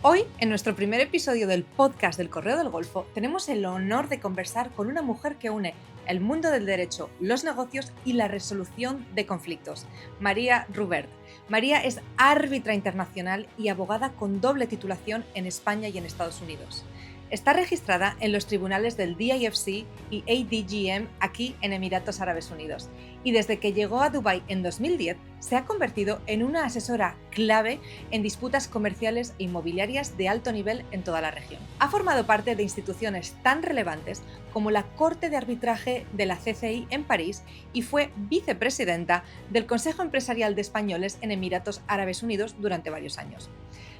Hoy, en nuestro primer episodio del podcast del Correo del Golfo, tenemos el honor de conversar con una mujer que une el mundo del derecho, los negocios y la resolución de conflictos, María Rubert. María es árbitra internacional y abogada con doble titulación en España y en Estados Unidos. Está registrada en los tribunales del DIFC y ADGM aquí en Emiratos Árabes Unidos y desde que llegó a Dubái en 2010 se ha convertido en una asesora clave en disputas comerciales e inmobiliarias de alto nivel en toda la región. Ha formado parte de instituciones tan relevantes como la Corte de Arbitraje de la CCI en París y fue vicepresidenta del Consejo Empresarial de Españoles en Emiratos Árabes Unidos durante varios años.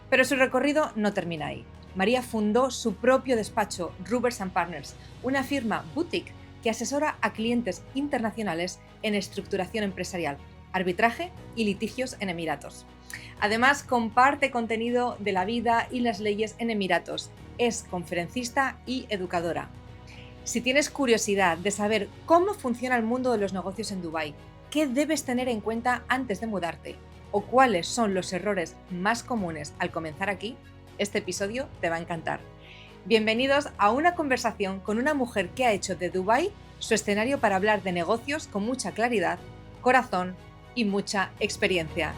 Pero su recorrido no termina ahí. María fundó su propio despacho, Rubers & Partners, una firma boutique que asesora a clientes internacionales en estructuración empresarial, arbitraje y litigios en Emiratos. Además, comparte contenido de la vida y las leyes en Emiratos. Es conferencista y educadora. Si tienes curiosidad de saber cómo funciona el mundo de los negocios en Dubái, qué debes tener en cuenta antes de mudarte o cuáles son los errores más comunes al comenzar aquí, este episodio te va a encantar. Bienvenidos a una conversación con una mujer que ha hecho de Dubái su escenario para hablar de negocios con mucha claridad, corazón y mucha experiencia.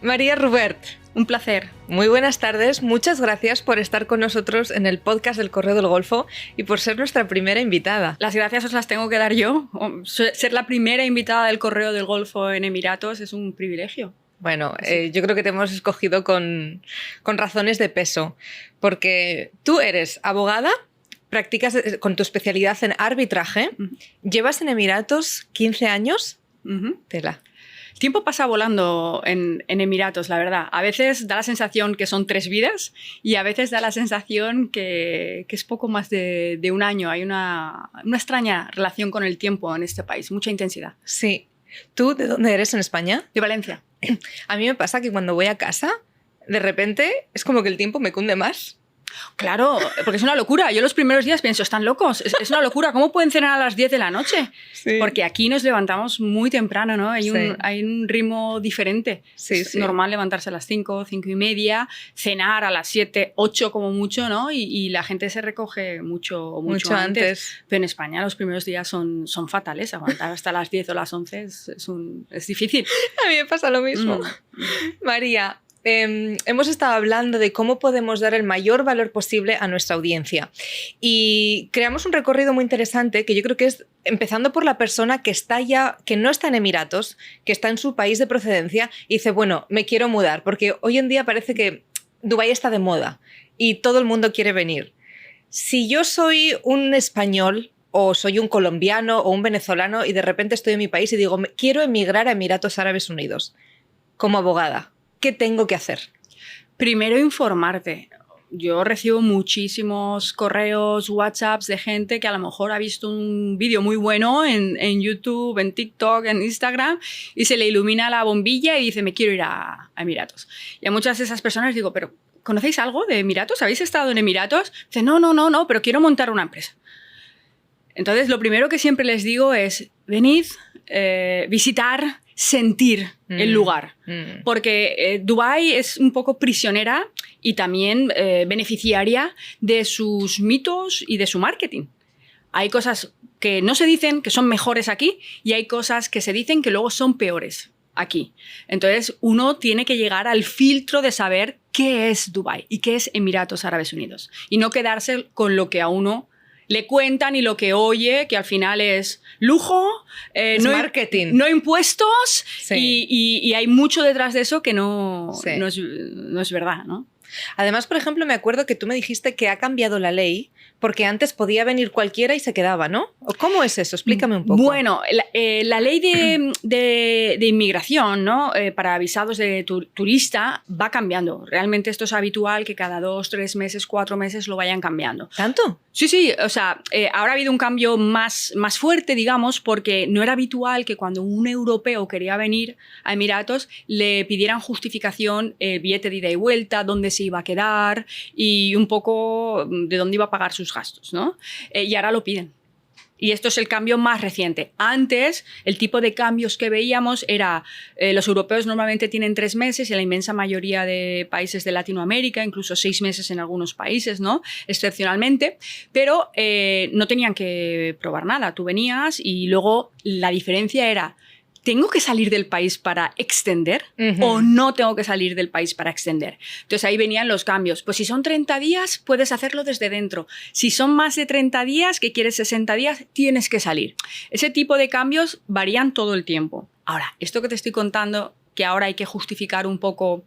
María Rubert, un placer. Muy buenas tardes, muchas gracias por estar con nosotros en el podcast del Correo del Golfo y por ser nuestra primera invitada. Las gracias os las tengo que dar yo. Ser la primera invitada del Correo del Golfo en Emiratos es un privilegio. Bueno, yo creo que te hemos escogido con razones de peso, porque tú eres abogada, practicas con tu especialidad en arbitraje, llevas en Emiratos 15 años, tela. El tiempo pasa volando en Emiratos, la verdad. A veces da la sensación que son 3 vidas y a veces da la sensación que es poco más de un año. Hay una extraña relación con el tiempo en este país, mucha intensidad. Sí. ¿Tú de dónde eres en España? De Valencia. A mí me pasa que cuando voy a casa, de repente es como que el tiempo me cunde más. Claro, porque es una locura. Yo los primeros días pienso, están locos, es una locura. ¿Cómo pueden cenar a las 10 de la noche? Sí. Porque aquí nos levantamos muy temprano, ¿no? Hay un ritmo diferente. Sí, es normal levantarse a las 5, 5 y media, cenar a las 7, 8 como mucho, ¿no? Y la gente se recoge mucho antes. Pero en España los primeros días son fatales. Aguantar hasta las 10 o las 11 es difícil. A mí me pasa lo mismo. María, hemos estado hablando de cómo podemos dar el mayor valor posible a nuestra audiencia y creamos un recorrido muy interesante que yo creo que es empezando por la persona que no está en Emiratos, que está en su país de procedencia y dice, bueno, me quiero mudar, porque hoy en día parece que Dubái está de moda y todo el mundo quiere venir. Si yo soy un español o soy un colombiano o un venezolano y de repente estoy en mi país y digo, quiero emigrar a Emiratos Árabes Unidos como abogada, ¿qué tengo que hacer? Primero, informarte. Yo recibo muchísimos correos, WhatsApps de gente que a lo mejor ha visto un vídeo muy bueno en YouTube, en TikTok, en Instagram y se le ilumina la bombilla y dice, me quiero ir a Emiratos. Y a muchas de esas personas digo, ¿pero conocéis algo de Emiratos? ¿Habéis estado en Emiratos? Dice, no, pero quiero montar una empresa. Entonces, lo primero que siempre les digo es, venid, visitar, sentir el lugar. Porque Dubái es un poco prisionera y también beneficiaria de sus mitos y de su marketing. Hay cosas que no se dicen que son mejores aquí y hay cosas que se dicen que luego son peores aquí. Entonces, uno tiene que llegar al filtro de saber qué es Dubái y qué es Emiratos Árabes Unidos y no quedarse con lo que a uno le cuentan y lo que oye, que al final es lujo, marketing. No impuestos, sí. y hay mucho detrás de eso que no es verdad, ¿no? Además, por ejemplo, me acuerdo que tú me dijiste que ha cambiado la ley porque antes podía venir cualquiera y se quedaba, ¿no? ¿Cómo es eso? Explícame un poco. Bueno, la ley de inmigración, ¿no? Para visados de turista va cambiando. Realmente esto es habitual que cada 2, 3 meses, 4 meses lo vayan cambiando. ¿Tanto? Sí. O sea, ahora ha habido un cambio más fuerte, digamos, porque no era habitual que cuando un europeo quería venir a Emiratos le pidieran justificación, billete de ida y vuelta, dónde se iba a quedar y un poco de dónde iba a pagar sus gastos, ¿no? Y ahora lo piden. Y esto es el cambio más reciente. Antes, el tipo de cambios que veíamos era, los europeos normalmente tienen 3 meses, en la inmensa mayoría de países de Latinoamérica, incluso 6 meses en algunos países, ¿no? Excepcionalmente, pero no tenían que probar nada. Tú venías y luego la diferencia era, ¿tengo que salir del país para extender o no tengo que salir del país para extender? Entonces ahí venían los cambios. Pues si son 30 días, puedes hacerlo desde dentro. Si son más de 30 días, que quieres 60 días, tienes que salir. Ese tipo de cambios varían todo el tiempo. Ahora, esto que te estoy contando, que ahora hay que justificar un poco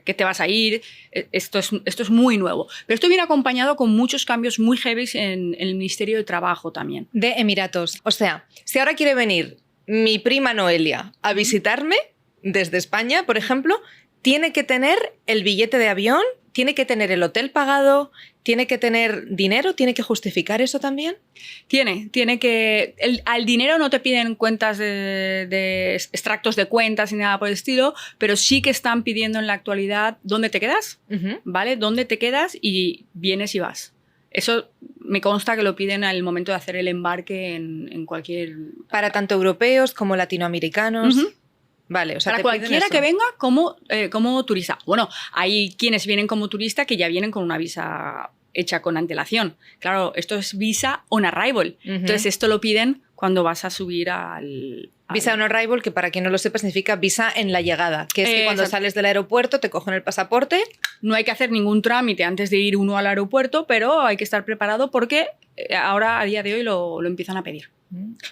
que te vas a ir, esto es muy nuevo. Pero esto viene acompañado con muchos cambios muy heavy en el Ministerio de Trabajo también. De Emiratos. O sea, si ahora quiere venir mi prima Noelia a visitarme desde España, por ejemplo, tiene que tener el billete de avión, tiene que tener el hotel pagado, tiene que tener dinero, tiene que justificar eso también. Tiene que... al dinero no te piden cuentas de extractos de cuentas ni nada por el estilo, pero sí que están pidiendo en la actualidad dónde te quedas, ¿vale? Dónde te quedas y vienes y vas. Eso me consta que lo piden al momento de hacer el embarque en cualquier... Para tanto europeos como latinoamericanos. Vale, o sea, para cualquiera que venga como turista. Bueno, hay quienes vienen como turista que ya vienen con una visa hecha con antelación. Claro, esto es visa on arrival. Entonces, esto lo piden cuando vas a subir al... Visa on arrival, que para quien no lo sepa significa visa en la llegada, que es que cuando sales del aeropuerto te cogen el pasaporte. No hay que hacer ningún trámite antes de ir uno al aeropuerto, pero hay que estar preparado porque ahora a día de hoy lo empiezan a pedir.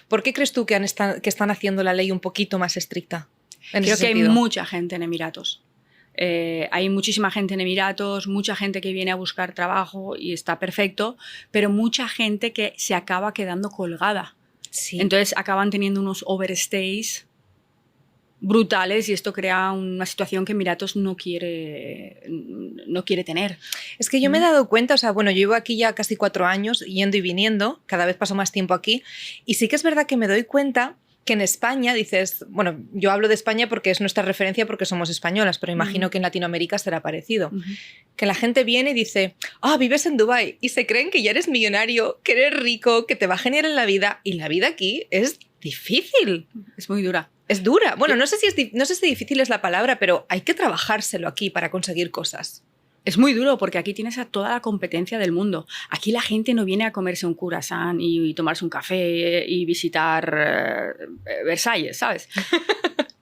¿Por qué crees tú que están haciendo la ley un poquito más estricta? Creo que hay mucha gente en Emiratos. Hay muchísima gente en Emiratos, mucha gente que viene a buscar trabajo y está perfecto, pero mucha gente que se acaba quedando colgada. Sí. Entonces acaban teniendo unos overstays brutales y esto crea una situación que Emiratos no quiere tener. Es que yo me he dado cuenta, o sea, bueno, yo llevo aquí ya casi 4 años yendo y viniendo, cada vez paso más tiempo aquí y sí que es verdad que me doy cuenta que en España dices, bueno, yo hablo de España porque es nuestra referencia porque somos españolas, pero imagino que en Latinoamérica será parecido. Que la gente viene y dice, vives en Dubái y se creen que ya eres millonario, que eres rico, que te va a generar en la vida y la vida aquí es difícil. Es muy dura. Es dura. Bueno, no sé si difícil es la palabra, pero hay que trabajárselo aquí para conseguir cosas. Es muy duro porque aquí tienes a toda la competencia del mundo. Aquí la gente no viene a comerse un croissant y tomarse un café y visitar Versalles, ¿sabes?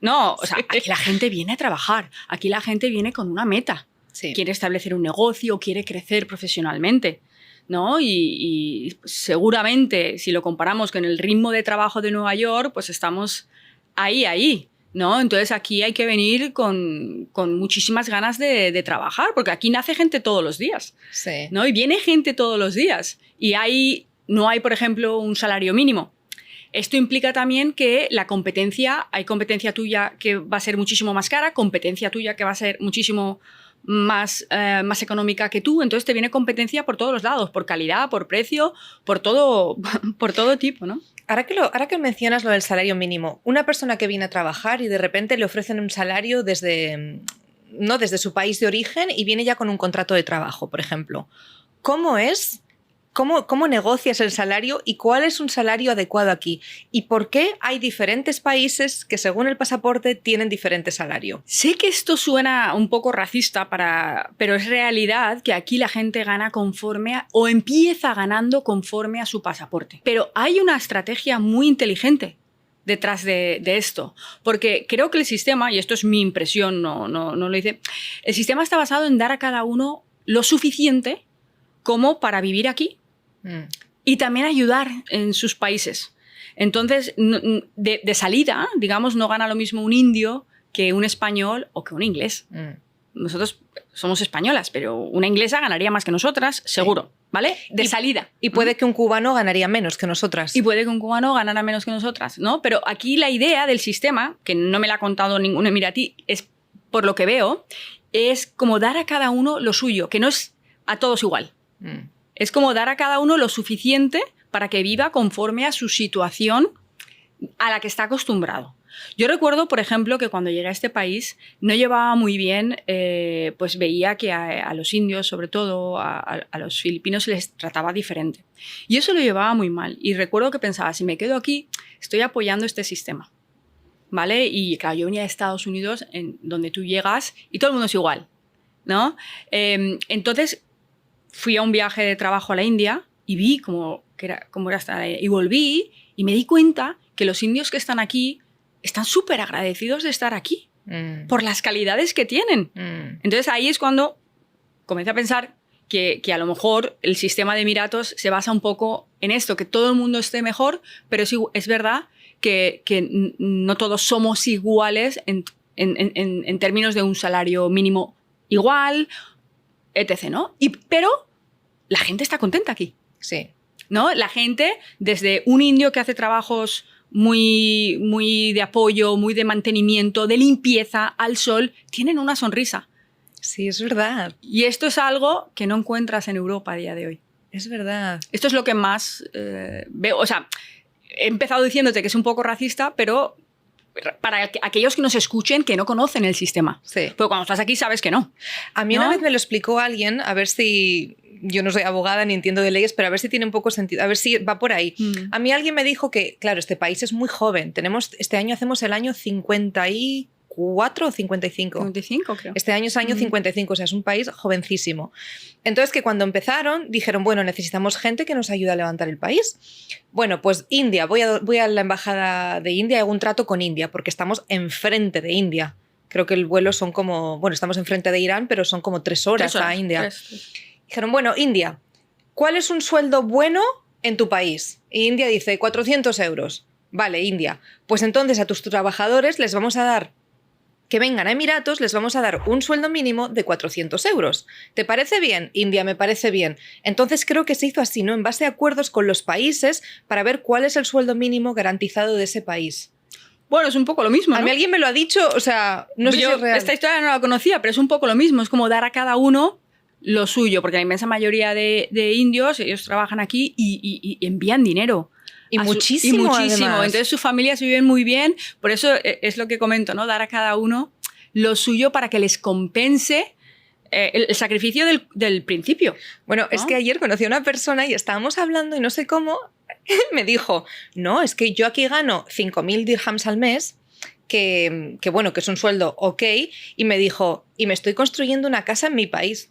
No, o sea, aquí la gente viene a trabajar. Aquí la gente viene con una meta. Sí. Quiere establecer un negocio, quiere crecer profesionalmente, ¿no? Y seguramente, si lo comparamos con el ritmo de trabajo de Nueva York, pues estamos ahí. ¿No? Entonces aquí hay que venir con muchísimas ganas de trabajar, porque aquí nace gente todos los días. Sí. ¿No? Y viene gente todos los días. Y no hay, por ejemplo, un salario mínimo. Esto implica también que hay competencia tuya que va a ser muchísimo más cara, competencia tuya que va a ser muchísimo más económica que tú. Entonces te viene competencia por todos los lados, por calidad, por precio, por todo tipo, ¿no? Ahora que mencionas lo del salario mínimo, una persona que viene a trabajar y de repente le ofrecen un salario desde su país de origen y viene ya con un contrato de trabajo, por ejemplo. ¿Cómo es? ¿Cómo negocias el salario y cuál es un salario adecuado aquí? ¿Y por qué hay diferentes países que según el pasaporte tienen diferente salario? Sé que esto suena un poco racista, pero es realidad que aquí la gente gana o empieza ganando conforme a su pasaporte. Pero hay una estrategia muy inteligente detrás de esto, porque creo que el sistema, y esto es mi impresión, no lo dice, el sistema está basado en dar a cada uno lo suficiente como para vivir aquí. Y también ayudar en sus países. Entonces, de salida, digamos, no gana lo mismo un indio que un español o que un inglés. Nosotros somos españolas, pero una inglesa ganaría más que nosotras, seguro, sí. ¿Vale? De salida. Y puede que un cubano ganaría menos que nosotras. Y puede que un cubano ganara menos que nosotras, ¿no? Pero aquí la idea del sistema, que no me la ha contado ningún emiratí, es, por lo que veo, es como dar a cada uno lo suyo, que no es a todos igual. Es como dar a cada uno lo suficiente para que viva conforme a su situación a la que está acostumbrado. Yo recuerdo, por ejemplo, que cuando llegué a este país no llevaba muy bien, pues veía que a los indios, sobre todo a los filipinos, se les trataba diferente. Y eso lo llevaba muy mal. Y recuerdo que pensaba, si me quedo aquí, estoy apoyando este sistema, ¿vale? Y claro, yo venía de Estados Unidos, en donde tú llegas y todo el mundo es igual, ¿no? Entonces fui a un viaje de trabajo a la India y vi cómo era estar ahí. Y volví y me di cuenta que los indios que están aquí están súper agradecidos de estar aquí por las calidades que tienen. Entonces ahí es cuando comencé a pensar que a lo mejor el sistema de Emiratos se basa un poco en esto, que todo el mundo esté mejor, pero es verdad que no todos somos iguales en términos de un salario mínimo igual, etc., ¿no? Pero la gente está contenta aquí. Sí. ¿No? La gente, desde un indio que hace trabajos muy, muy de apoyo, muy de mantenimiento, de limpieza, al sol, tienen una sonrisa. Sí, es verdad. Y esto es algo que no encuentras en Europa a día de hoy. Es verdad. Esto es lo que más veo. O sea, he empezado diciéndote que es un poco racista, pero para aquellos que nos escuchen que no conocen el sistema. Sí. Pero cuando estás aquí sabes que no. A mí una vez me lo explicó alguien, a ver si... Yo no soy abogada ni entiendo de leyes, pero a ver si tiene un poco sentido, a ver si va por ahí. A mí alguien me dijo que, claro, este país es muy joven. Este año hacemos el año 54 o 55. 55, creo. Este año es año 55, o sea, es un país jovencísimo. Entonces, que cuando empezaron, dijeron, bueno, necesitamos gente que nos ayude a levantar el país. Bueno, pues India, voy a la embajada de India y hago un trato con India, porque estamos enfrente de India. Creo que el vuelo son como, bueno, estamos enfrente de Irán, pero son como 3 horas a India. 3. Dijeron, bueno, India, ¿cuál es un sueldo bueno en tu país? Y India dice, 400 euros. Vale, India. Pues entonces a tus trabajadores les vamos a dar, que vengan a Emiratos, les vamos a dar un sueldo mínimo de 400 euros. ¿Te parece bien? India, me parece bien. Entonces creo que se hizo así, ¿no? En base a acuerdos con los países para ver cuál es el sueldo mínimo garantizado de ese país. Bueno, es un poco lo mismo, ¿no? A mí alguien me lo ha dicho, o sea, no sé si es real. Esta historia no la conocía, pero es un poco lo mismo. Es como dar a cada uno lo suyo, porque la inmensa mayoría de indios, ellos trabajan aquí y envían dinero. Y muchísimo, además. Entonces sus familias viven muy bien, por eso es lo que comento, ¿no? Dar a cada uno lo suyo para que les compense el sacrificio del principio. Bueno, ¿no? Es que ayer conocí a una persona y estábamos hablando y no sé cómo, me dijo, no, es que yo aquí gano 5.000 dirhams al mes, que bueno, que es un sueldo ok, y me dijo, y me estoy construyendo una casa en mi país.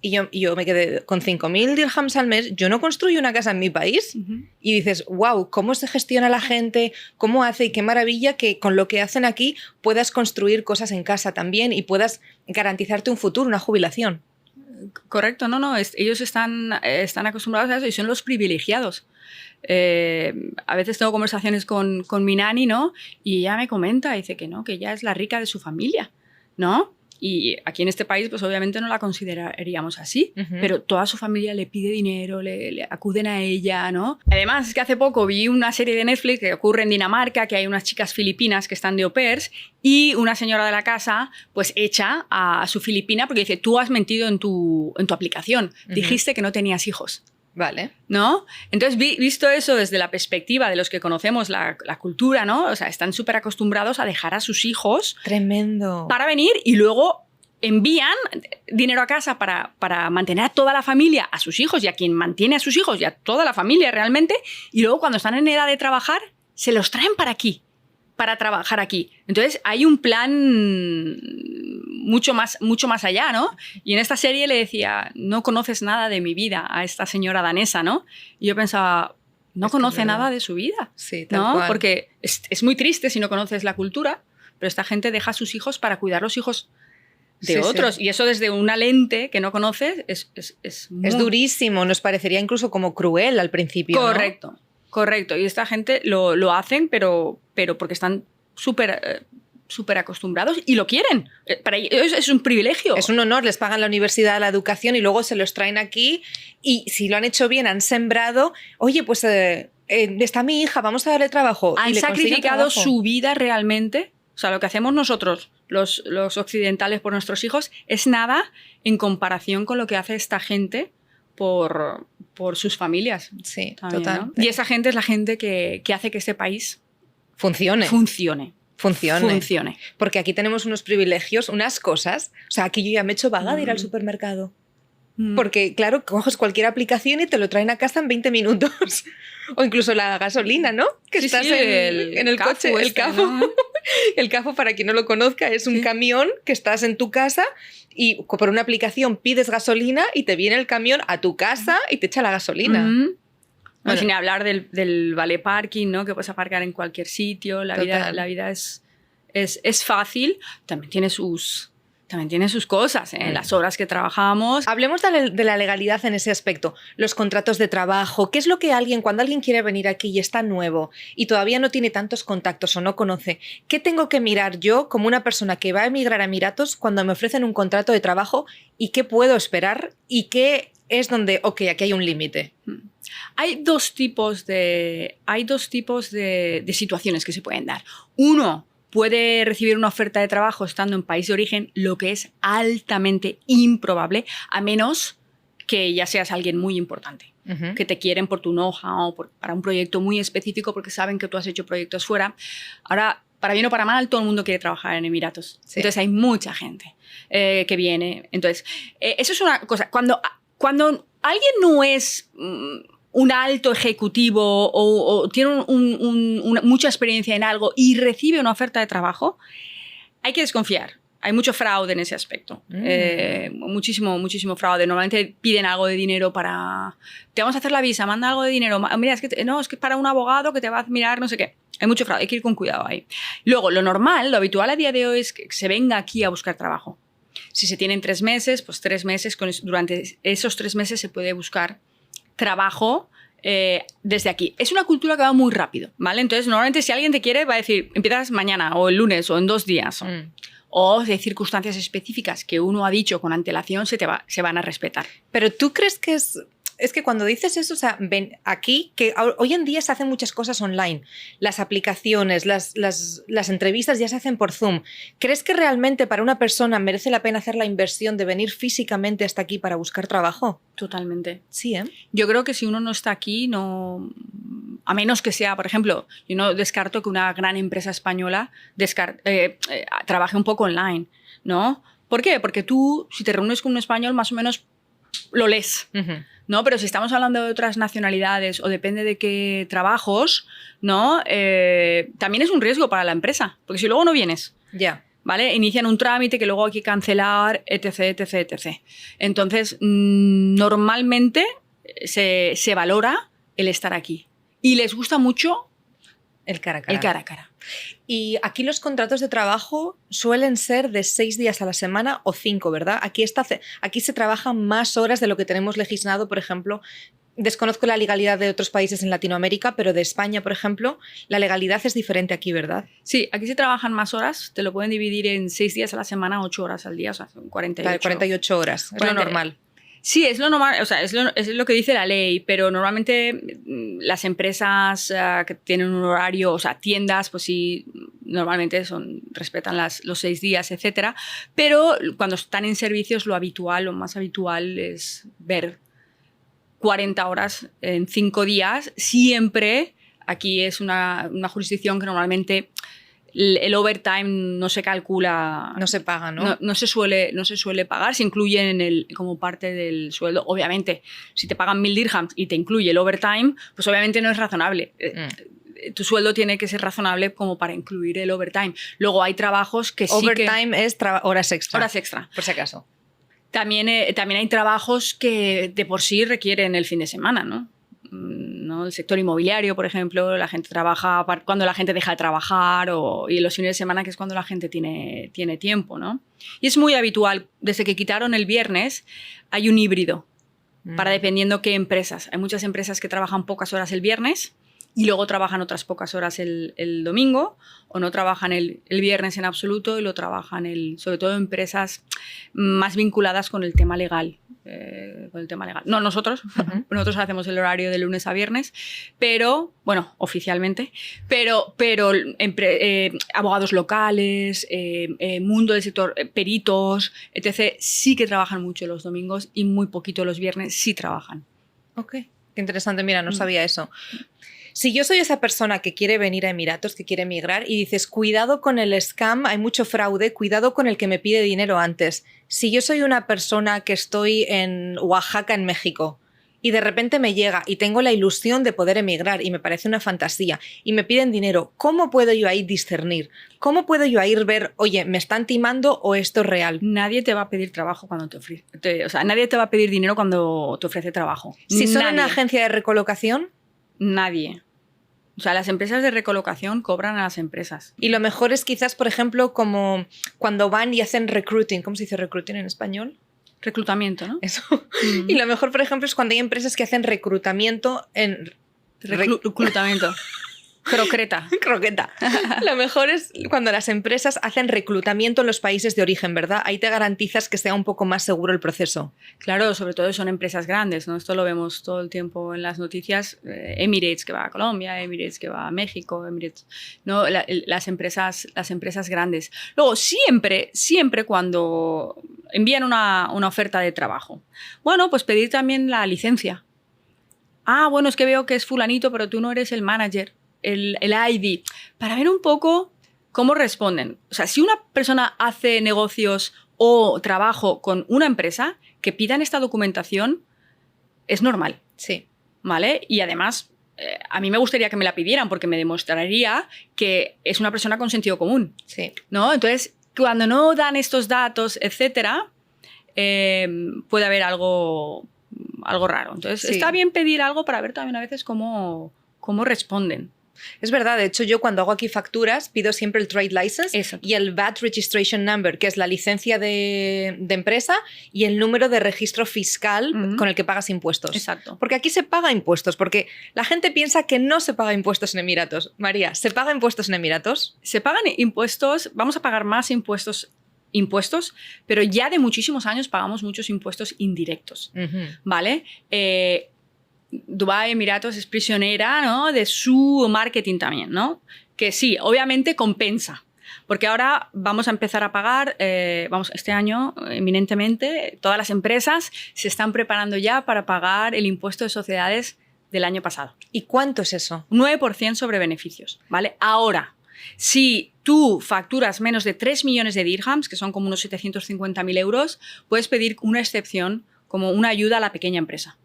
Y yo me quedé con 5.000 dirhams al mes, yo no construyo una casa en mi país. Y dices, wow, ¿cómo se gestiona la gente? ¿Cómo hace? Y qué maravilla que con lo que hacen aquí puedas construir cosas en casa también y puedas garantizarte un futuro, una jubilación. Correcto, no, ellos están acostumbrados a eso y son los privilegiados. A veces tengo conversaciones con mi nani, ¿no? Y ella me comenta, dice que no, que ella es la rica de su familia, ¿no? Y aquí en este país, pues obviamente no la consideraríamos así, pero toda su familia le pide dinero, le acuden a ella, ¿no? Además, es que hace poco vi una serie de Netflix que ocurre en Dinamarca, que hay unas chicas filipinas que están de au pairs y una señora de la casa pues echa a su filipina porque dice, tú has mentido en tu aplicación, dijiste que no tenías hijos. Vale. ¿No? Entonces, visto eso desde la perspectiva de los que conocemos la cultura, ¿no? O sea, están súper acostumbrados a dejar a sus hijos. Tremendo. Para venir y luego envían dinero a casa para mantener a toda la familia, a sus hijos y a quien mantiene a sus hijos y a toda la familia realmente. Y luego, cuando están en edad de trabajar, se los traen para aquí, para trabajar aquí. Entonces, hay un plan mucho más allá, ¿no? Y en esta serie le decía, no conoces nada de mi vida a esta señora danesa, ¿no? Y yo pensaba, no conoce nada de su vida, sí, tal ¿no? cual. Porque es muy triste si no conoces la cultura, pero esta gente deja a sus hijos para cuidar los hijos de otros. Sí. Y eso desde una lente que no conoces es durísimo, nos parecería incluso como cruel al principio, Correcto, ¿no? Correcto. Y esta gente lo hacen, pero porque están súper acostumbrados y lo quieren. Para ellos es un privilegio. Es un honor, les pagan la universidad, la educación y luego se los traen aquí y si lo han hecho bien, han sembrado, oye, pues está mi hija, vamos a darle trabajo. Han y le sacrificado su vida realmente. O sea, lo que hacemos nosotros, los occidentales, por nuestros hijos, es nada en comparación con lo que hace esta gente por sus familias. Sí, también, total. ¿no? Y esa gente es la gente que hace que este país funcione. Funcione. Porque aquí tenemos unos privilegios, unas cosas. O sea, aquí yo ya me he hecho vaga de ir al supermercado. Porque, claro, coges cualquier aplicación y te lo traen a casa en 20 minutos. O incluso la gasolina, ¿no? Que estás en el coche. El Cafo. ¿No? El Cafo, para quien no lo conozca, es un camión que estás en tu casa y por una aplicación pides gasolina y te viene el camión a tu casa y te echa la gasolina. Bueno, sin hablar del valet parking, ¿no? Que puedes aparcar en cualquier sitio. La vida es fácil. También tiene sus cosas, las horas que trabajamos. Hablemos de la legalidad en ese aspecto. Los contratos de trabajo. ¿Qué es lo que cuando alguien quiere venir aquí y está nuevo y todavía no tiene tantos contactos o no conoce, qué tengo que mirar yo como una persona que va a emigrar a Emiratos cuando me ofrecen un contrato de trabajo y qué puedo esperar y qué es donde, ok, aquí hay un límite? Hay dos tipos de situaciones que se pueden dar. Uno, puede recibir una oferta de trabajo estando en país de origen, lo que es altamente improbable, a menos que ya seas alguien muy importante, que te quieren por tu know-how, para un proyecto muy específico, porque saben que tú has hecho proyectos fuera. Ahora, para bien o para mal, todo el mundo quiere trabajar en Emiratos. Sí. Entonces, hay mucha gente que viene. Entonces, eso es una cosa. Cuando alguien no es un alto ejecutivo o tiene mucha experiencia en algo y recibe una oferta de trabajo, hay que desconfiar. Hay mucho fraude en ese aspecto. Muchísimo fraude. Normalmente piden algo de dinero para... Te vamos a hacer la visa, manda algo de dinero. Mira, es que es para un abogado que te va a mirar no sé qué. Hay mucho fraude, hay que ir con cuidado ahí. Luego, lo habitual a día de hoy es que se venga aquí a buscar trabajo. Si se tienen 3 meses, pues 3 meses. Durante esos 3 meses se puede buscar trabajo desde aquí. Es una cultura que va muy rápido, ¿vale? Entonces, normalmente si alguien te quiere, va a decir, empiezas mañana o el lunes o en 2 días. O de circunstancias específicas que uno ha dicho con antelación se van a respetar. Pero ¿tú crees que es que cuando dices eso, o sea, ven aquí, que hoy en día se hacen muchas cosas online, las aplicaciones, las entrevistas ya se hacen por Zoom. ¿Crees que realmente para una persona merece la pena hacer la inversión de venir físicamente hasta aquí para buscar trabajo? Totalmente. Sí, ¿eh? Yo creo que si uno no está aquí, no... A menos que sea, por ejemplo, yo no descarto que una gran empresa española trabaje un poco online, ¿no? ¿Por qué? Porque tú, si te reúnes con un español, más o menos lo lees. ¿No? Pero si estamos hablando de otras nacionalidades o depende de qué trabajos, ¿no? También es un riesgo para la empresa, porque si luego no vienes, ¿vale? Inician un trámite que luego hay que cancelar, etc. Entonces, normalmente se valora el estar aquí y les gusta mucho el cara a cara. El cara a cara. Y aquí los contratos de trabajo suelen ser de 6 días a la semana o 5, ¿verdad? Aquí se trabajan más horas de lo que tenemos legislado, por ejemplo. Desconozco la legalidad de otros países en Latinoamérica, pero de España, por ejemplo, la legalidad es diferente aquí, ¿verdad? Sí, aquí se trabajan más horas. Te lo pueden dividir en 6 días a la semana, 8 horas al día, o sea, son 48 horas. Es lo normal. Sí, es lo normal, o sea, es lo que dice la ley, pero normalmente las empresas que tienen un horario, o sea, tiendas, pues sí, normalmente respetan los 6 días, etcétera, pero cuando están en servicios lo más habitual es ver 40 horas en 5 días, siempre. Aquí es una jurisdicción que normalmente el overtime no se calcula. No se paga, ¿no? No se suele pagar, se incluye como parte del sueldo. Obviamente, si te pagan 1.000 dirhams y te incluye el overtime, pues obviamente no es razonable. Tu sueldo tiene que ser razonable como para incluir el overtime. Luego hay trabajos que overtime es horas extra. Horas extra. Por si acaso. También hay trabajos que de por sí requieren el fin de semana, ¿no? El sector inmobiliario, por ejemplo, la gente trabaja cuando la gente deja de trabajar y los fines de semana, que es cuando la gente tiene tiempo, ¿no? Y es muy habitual, desde que quitaron el viernes, hay un híbrido para dependiendo qué empresas. Hay muchas empresas que trabajan pocas horas el viernes y luego trabajan otras pocas horas el domingo, o no trabajan el viernes en absoluto y lo trabajan sobre todo empresas más vinculadas con el tema legal. No nosotros, nosotros hacemos el horario de lunes a viernes, pero, bueno, oficialmente, pero abogados locales, mundo del sector, peritos, etc., sí que trabajan mucho los domingos y muy poquito los viernes sí trabajan. Ok, qué interesante, mira, no sabía eso. Si yo soy esa persona que quiere venir a Emiratos, que quiere emigrar, y dices, cuidado con el scam, hay mucho fraude, cuidado con el que me pide dinero antes. Si yo soy una persona que estoy en Oaxaca, en México, y de repente me llega y tengo la ilusión de poder emigrar y me parece una fantasía y me piden dinero, ¿cómo puedo yo ahí discernir? ¿Cómo puedo yo ahí ver, oye, me están timando o esto es real? Nadie te va a pedir trabajo cuando te ofrece, o sea, nadie te va a pedir dinero cuando te ofrece trabajo. Si son Nadie. una agencia de recolocación, Nadie. O sea, las empresas de recolocación cobran a las empresas. y lo mejor es quizás, por ejemplo, como cuando van y hacen recruiting. ¿Cómo se dice recruiting en español? Reclutamiento, ¿no? Eso. Y lo mejor, por ejemplo, es cuando hay empresas que hacen reclutamiento en... Reclutamiento. Crocreta. Croqueta. Lo mejor es cuando las empresas hacen reclutamiento en los países de origen, ¿verdad? Ahí te garantizas que sea un poco más seguro el proceso. Claro, sobre todo son empresas grandes, ¿no? Esto lo vemos todo el tiempo en las noticias. Emirates que va a Colombia, Emirates que va a México, Emirates, ¿no? Las empresas grandes. Luego, siempre cuando envían una oferta de trabajo, bueno, pues pedir también la licencia. Ah, bueno, es que veo que es fulanito, pero tú no eres el manager. El ID, para ver un poco cómo responden. O sea, si una persona hace negocios o trabajo con una empresa, que pidan esta documentación es normal. Sí. ¿Vale? Y además, a mí me gustaría que me la pidieran porque me demostraría que es una persona con sentido común. Sí. ¿No? Entonces, cuando no dan estos datos, etcétera, puede haber algo raro. Entonces, Sí. Está bien pedir algo para ver también a veces cómo responden. Es verdad, de hecho yo cuando hago aquí facturas pido siempre el Trade License Exacto. y el VAT Registration Number, que es la licencia de empresa y el número de registro fiscal con el que pagas impuestos. Exacto. Porque aquí se paga impuestos, porque la gente piensa que no se paga impuestos en Emiratos. María, ¿se paga impuestos en Emiratos? Se pagan impuestos, vamos a pagar más impuestos, pero ya de muchísimos años pagamos muchos impuestos indirectos, ¿vale? Dubái, Emiratos es prisionera, ¿no?, de su marketing también, ¿no? Que sí, obviamente compensa, porque ahora vamos a empezar a pagar, este año, eminentemente, todas las empresas se están preparando ya para pagar el impuesto de sociedades del año pasado. ¿Y cuánto es eso? 9% sobre beneficios, ¿vale? Ahora, si tú facturas menos de 3 millones de dirhams, que son como unos 750.000 euros, puedes pedir una excepción como una ayuda a la pequeña empresa,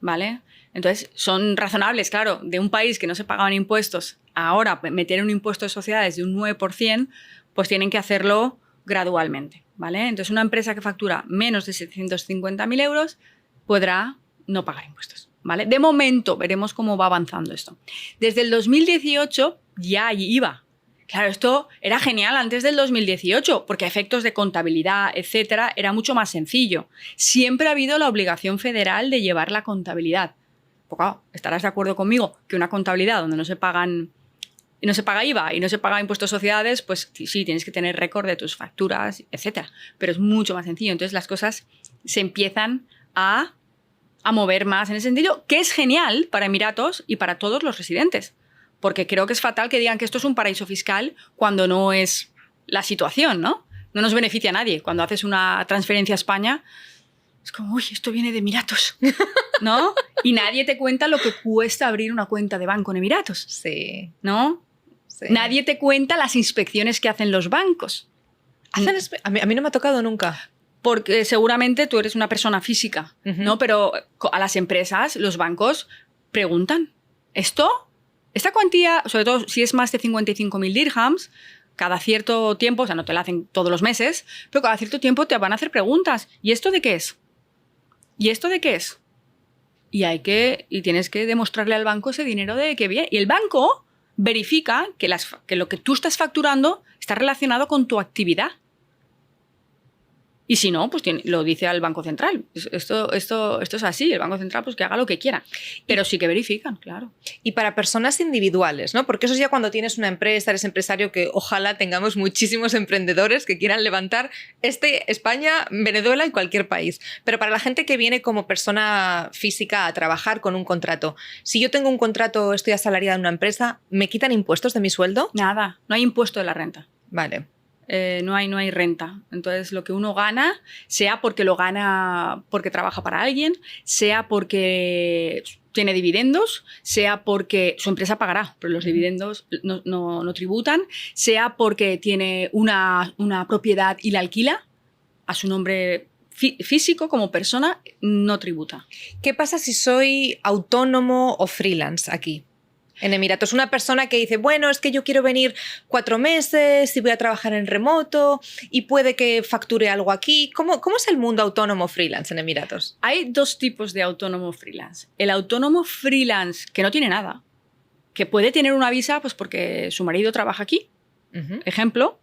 ¿vale? Entonces, son razonables, claro, de un país que no se pagaban impuestos, ahora meter un impuesto de sociedades de un 9%, pues tienen que hacerlo gradualmente, ¿vale? Entonces, una empresa que factura menos de 750.000 euros podrá no pagar impuestos, ¿vale? De momento, veremos cómo va avanzando esto. Desde el 2018 ya hay IVA. Claro, esto era genial antes del 2018, porque a efectos de contabilidad, etcétera, era mucho más sencillo. Siempre ha habido la obligación federal de llevar la contabilidad. Porque, estarás de acuerdo conmigo que una contabilidad donde no se paga IVA y no se paga impuestos de sociedades, pues sí, tienes que tener récord de tus facturas, etcétera. Pero es mucho más sencillo. Entonces las cosas se empiezan a mover más en ese sentido, que es genial para Emiratos y para todos los residentes. Porque creo que es fatal que digan que esto es un paraíso fiscal cuando no es la situación, ¿no? No nos beneficia a nadie. Cuando haces una transferencia a España, es como, uy, esto viene de Emiratos, ¿no? Y nadie te cuenta lo que cuesta abrir una cuenta de banco en Emiratos. Sí. ¿No? Sí. Nadie te cuenta las inspecciones que hacen los bancos. A mí no me ha tocado nunca. Porque seguramente tú eres una persona física, ¿no? Pero a las empresas, los bancos preguntan, esta cuantía, sobre todo si es más de 55.000 dirhams, cada cierto tiempo, o sea, no te la hacen todos los meses, pero cada cierto tiempo te van a hacer preguntas. ¿Y esto de qué es? ¿Y esto de qué es? Y tienes que demostrarle al banco ese dinero de que viene. Y el banco verifica que lo que tú estás facturando está relacionado con tu actividad. Y si no, pues lo dice al Banco Central. Esto es así, el Banco Central pues que haga lo que quiera. Pero sí que verifican, claro. Y para personas individuales, ¿no? Porque eso es ya cuando tienes una empresa, eres empresario, que ojalá tengamos muchísimos emprendedores que quieran levantar España, Venezuela y cualquier país. Pero para la gente que viene como persona física a trabajar con un contrato, si yo tengo un contrato, estoy asalariada en una empresa, ¿me quitan impuestos de mi sueldo? Nada, no hay impuesto de la renta. Vale. No hay renta. Entonces, lo que uno gana, sea porque lo gana porque trabaja para alguien, sea porque tiene dividendos, sea porque su empresa pagará, pero los dividendos no tributan, sea porque tiene una propiedad y la alquila a su nombre físico como persona, no tributa. ¿Qué pasa si soy autónomo o freelance aquí? En Emiratos, una persona que dice, bueno, es que yo quiero venir 4 meses y voy a trabajar en remoto y puede que facture algo aquí. ¿Cómo es el mundo autónomo freelance en Emiratos? Hay 2 tipos de autónomo freelance. El autónomo freelance que no tiene nada, que puede tener una visa pues porque su marido trabaja aquí, ejemplo,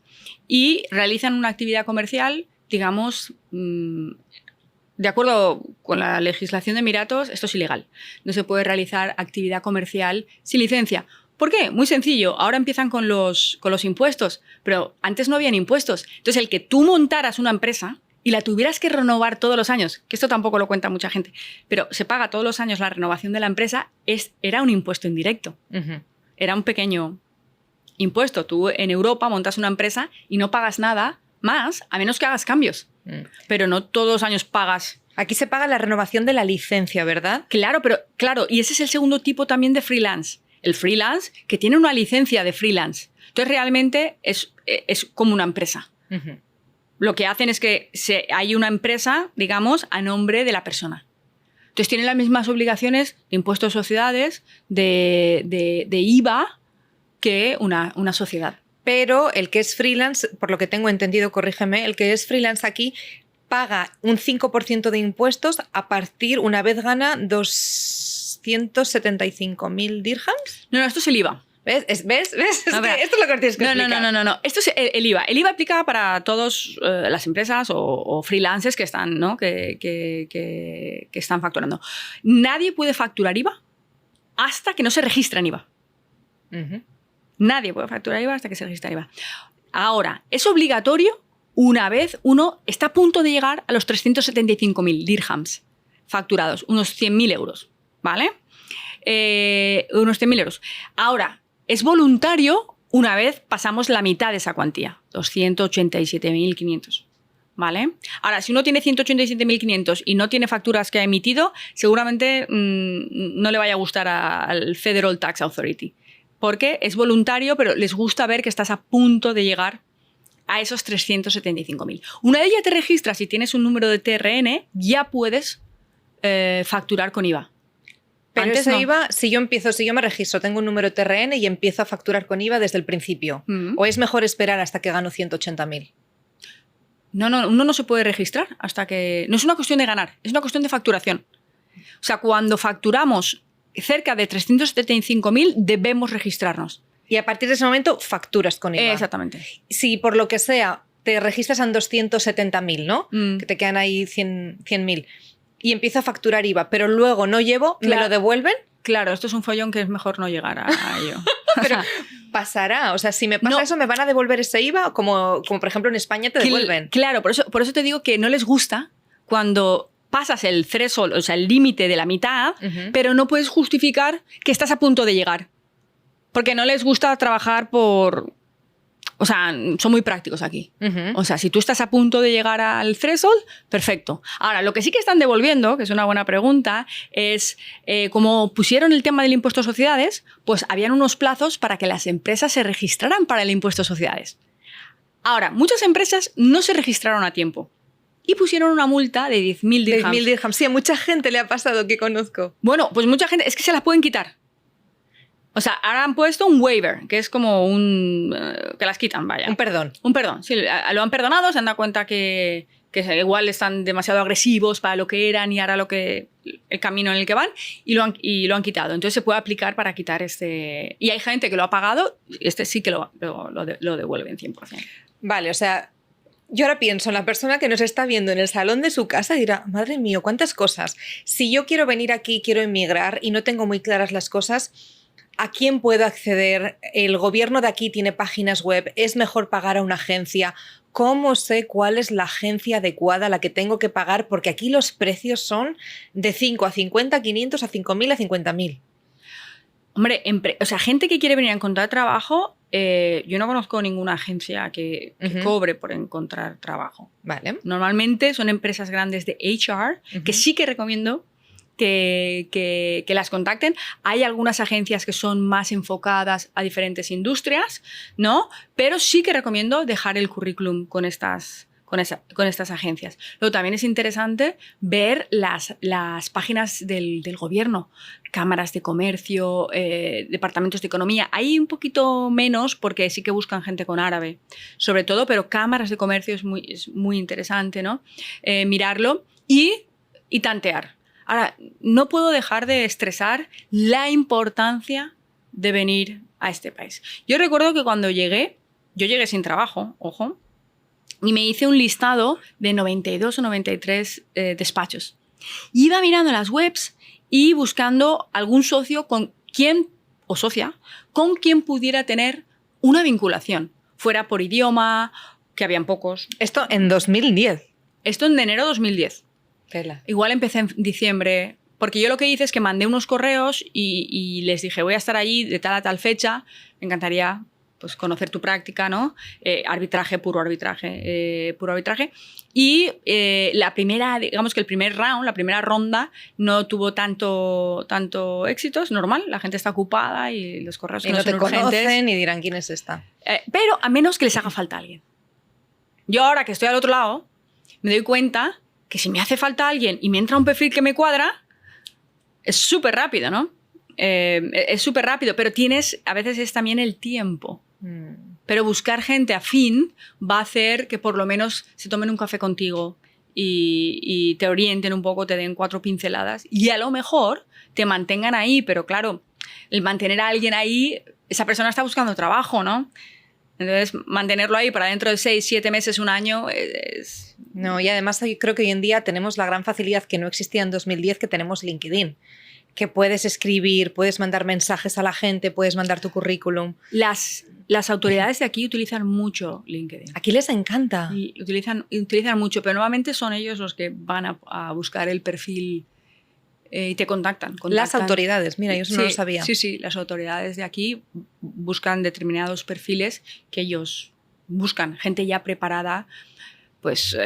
y realizan una actividad comercial, digamos, de acuerdo con la legislación de Emiratos, esto es ilegal. No se puede realizar actividad comercial sin licencia. ¿Por qué? Muy sencillo. Ahora empiezan con los impuestos, pero antes no habían impuestos. Entonces, el que tú montaras una empresa y la tuvieras que renovar todos los años, que esto tampoco lo cuenta mucha gente, pero se paga todos los años la renovación de la empresa, era un impuesto indirecto. Era un pequeño impuesto. Tú en Europa montas una empresa y no pagas nada más, a menos que hagas cambios. Pero no todos los años pagas. Aquí se paga la renovación de la licencia, ¿verdad? Claro, y ese es el segundo tipo también de freelance. El freelance que tiene una licencia de freelance. Entonces realmente es como una empresa. Lo que hacen es que hay una empresa, digamos, a nombre de la persona. Entonces tienen las mismas obligaciones de impuestos de sociedades, de IVA, que una sociedad. Pero el que es freelance, por lo que tengo entendido, corrígeme, el que es freelance aquí paga un 5% de impuestos a partir, una vez gana 275.000 dirhams. No, esto es el IVA. ¿Ves? Es que esto es lo que tienes que explicar. No. Esto es el IVA. El IVA aplica para todas las empresas o freelancers que están, ¿no? que están facturando. Nadie puede facturar IVA hasta que no se registra en IVA. Nadie puede facturar IVA hasta que se registre IVA. Ahora, es obligatorio una vez uno está a punto de llegar a los 375.000 dirhams facturados, unos 100.000 euros, ¿vale? Unos 100.000 euros. Ahora, es voluntario una vez pasamos la mitad de esa cuantía, 287.500, ¿vale? Ahora, si uno tiene 187.500 y no tiene facturas que ha emitido, seguramente no le vaya a gustar al Federal Tax Authority. Porque es voluntario, pero les gusta ver que estás a punto de llegar a esos 375.000. Una vez ya te registras y tienes un número de TRN, ya puedes facturar con IVA. Pero antes ese no. IVA, si yo me registro, tengo un número de TRN y empiezo a facturar con IVA desde el principio. ¿O es mejor esperar hasta que gano 180.000? No, uno no se puede registrar hasta que... No es una cuestión de ganar, es una cuestión de facturación. O sea, cuando facturamos cerca de 375.000 debemos registrarnos. Y a partir de ese momento facturas con IVA. Exactamente. Si por lo que sea te registras en 270.000, ¿no? Que te quedan ahí 100.000 y empiezo a facturar IVA, pero luego no llevo, ¿me lo devuelven? Claro, esto es un follón que es mejor no llegar a ello. Pero pasará, o sea, si me pasa eso, ¿me van a devolver ese IVA? Como por ejemplo en España te devuelven. Claro, por eso te digo que no les gusta cuando pasas el threshold, o sea, el límite de la mitad, pero no puedes justificar que estás a punto de llegar. Porque no les gusta trabajar por... O sea, son muy prácticos aquí. O sea, si tú estás a punto de llegar al threshold, perfecto. Ahora, lo que sí que están devolviendo, que es una buena pregunta, es como pusieron el tema del impuesto de sociedades, pues habían unos plazos para que las empresas se registraran para el impuesto de sociedades. Ahora, muchas empresas no se registraron a tiempo. Y pusieron una multa de 10.000 dirhams. 10.000 dirhams. Sí, a mucha gente le ha pasado que conozco. Bueno, pues mucha gente, es que se las pueden quitar. O sea, ahora han puesto un waiver, que es como que las quitan, vaya. Un perdón. Un perdón, sí, lo han perdonado, se han dado cuenta que igual están demasiado agresivos para lo que eran y ahora el camino en el que van y lo han quitado. Entonces se puede aplicar para quitar este... Y hay gente que lo ha pagado, sí que lo devuelven 100%. Vale, o sea... Yo ahora pienso en la persona que nos está viendo en el salón de su casa y dirá, madre mía, cuántas cosas. Si yo quiero venir aquí, quiero emigrar y no tengo muy claras las cosas, ¿a quién puedo acceder? El gobierno de aquí tiene páginas web, es mejor pagar a una agencia. ¿Cómo sé cuál es la agencia adecuada a la que tengo que pagar? Porque aquí los precios son de 5 a 50, 500 a 5.000 a 50.000. Hombre, o sea, gente que quiere venir a encontrar trabajo, yo no conozco ninguna agencia que cobre por encontrar trabajo. Vale. Normalmente son empresas grandes de HR, que sí que recomiendo que las contacten. Hay algunas agencias que son más enfocadas a diferentes industrias, ¿no? Pero sí que recomiendo dejar el currículum con estas agencias. Luego también es interesante ver las páginas del gobierno, cámaras de comercio, departamentos de economía. Hay un poquito menos porque sí que buscan gente con árabe, sobre todo, pero cámaras de comercio es muy interesante, ¿no? Mirarlo y tantear. Ahora, no puedo dejar de estresar la importancia de venir a este país. Yo recuerdo que cuando yo llegué sin trabajo, ojo, y me hice un listado de 92 o 93 despachos. Iba mirando las webs y buscando algún socio o socia con quien pudiera tener una vinculación, fuera por idioma, que habían pocos. Esto en 2010. Esto en enero de 2010. Tela. Igual empecé en diciembre, porque yo lo que hice es que mandé unos correos y les dije, voy a estar allí de tal a tal fecha, me encantaría pues conocer tu práctica, ¿no? Puro arbitraje. Y digamos que el primer round, la primera ronda, no tuvo tanto éxito, es normal, la gente está ocupada y los correos no te conocen y dirán quién es esta. Pero a menos que les haga falta alguien. Yo ahora que estoy al otro lado, me doy cuenta que si me hace falta alguien y me entra un perfil que me cuadra, es súper rápido, ¿no? Es súper rápido, pero a veces es también el tiempo. Pero buscar gente afín va a hacer que por lo menos se tomen un café contigo y te orienten un poco, te den 4 pinceladas y a lo mejor te mantengan ahí, pero claro, el mantener a alguien ahí, esa persona está buscando trabajo, ¿no? Entonces, mantenerlo ahí para dentro de 6, 7 meses, un año es... No, y además creo que hoy en día tenemos la gran facilidad que no existía en 2010, que tenemos LinkedIn. Que puedes escribir, puedes mandar mensajes a la gente, puedes mandar tu currículum. Las autoridades de aquí utilizan mucho LinkedIn. Aquí les encanta. Y utilizan mucho, pero nuevamente son ellos los que van a buscar el perfil y te contactan. Las autoridades, mira, yo eso no lo sabía. Sí, las autoridades de aquí buscan determinados perfiles que ellos buscan, gente ya preparada, pues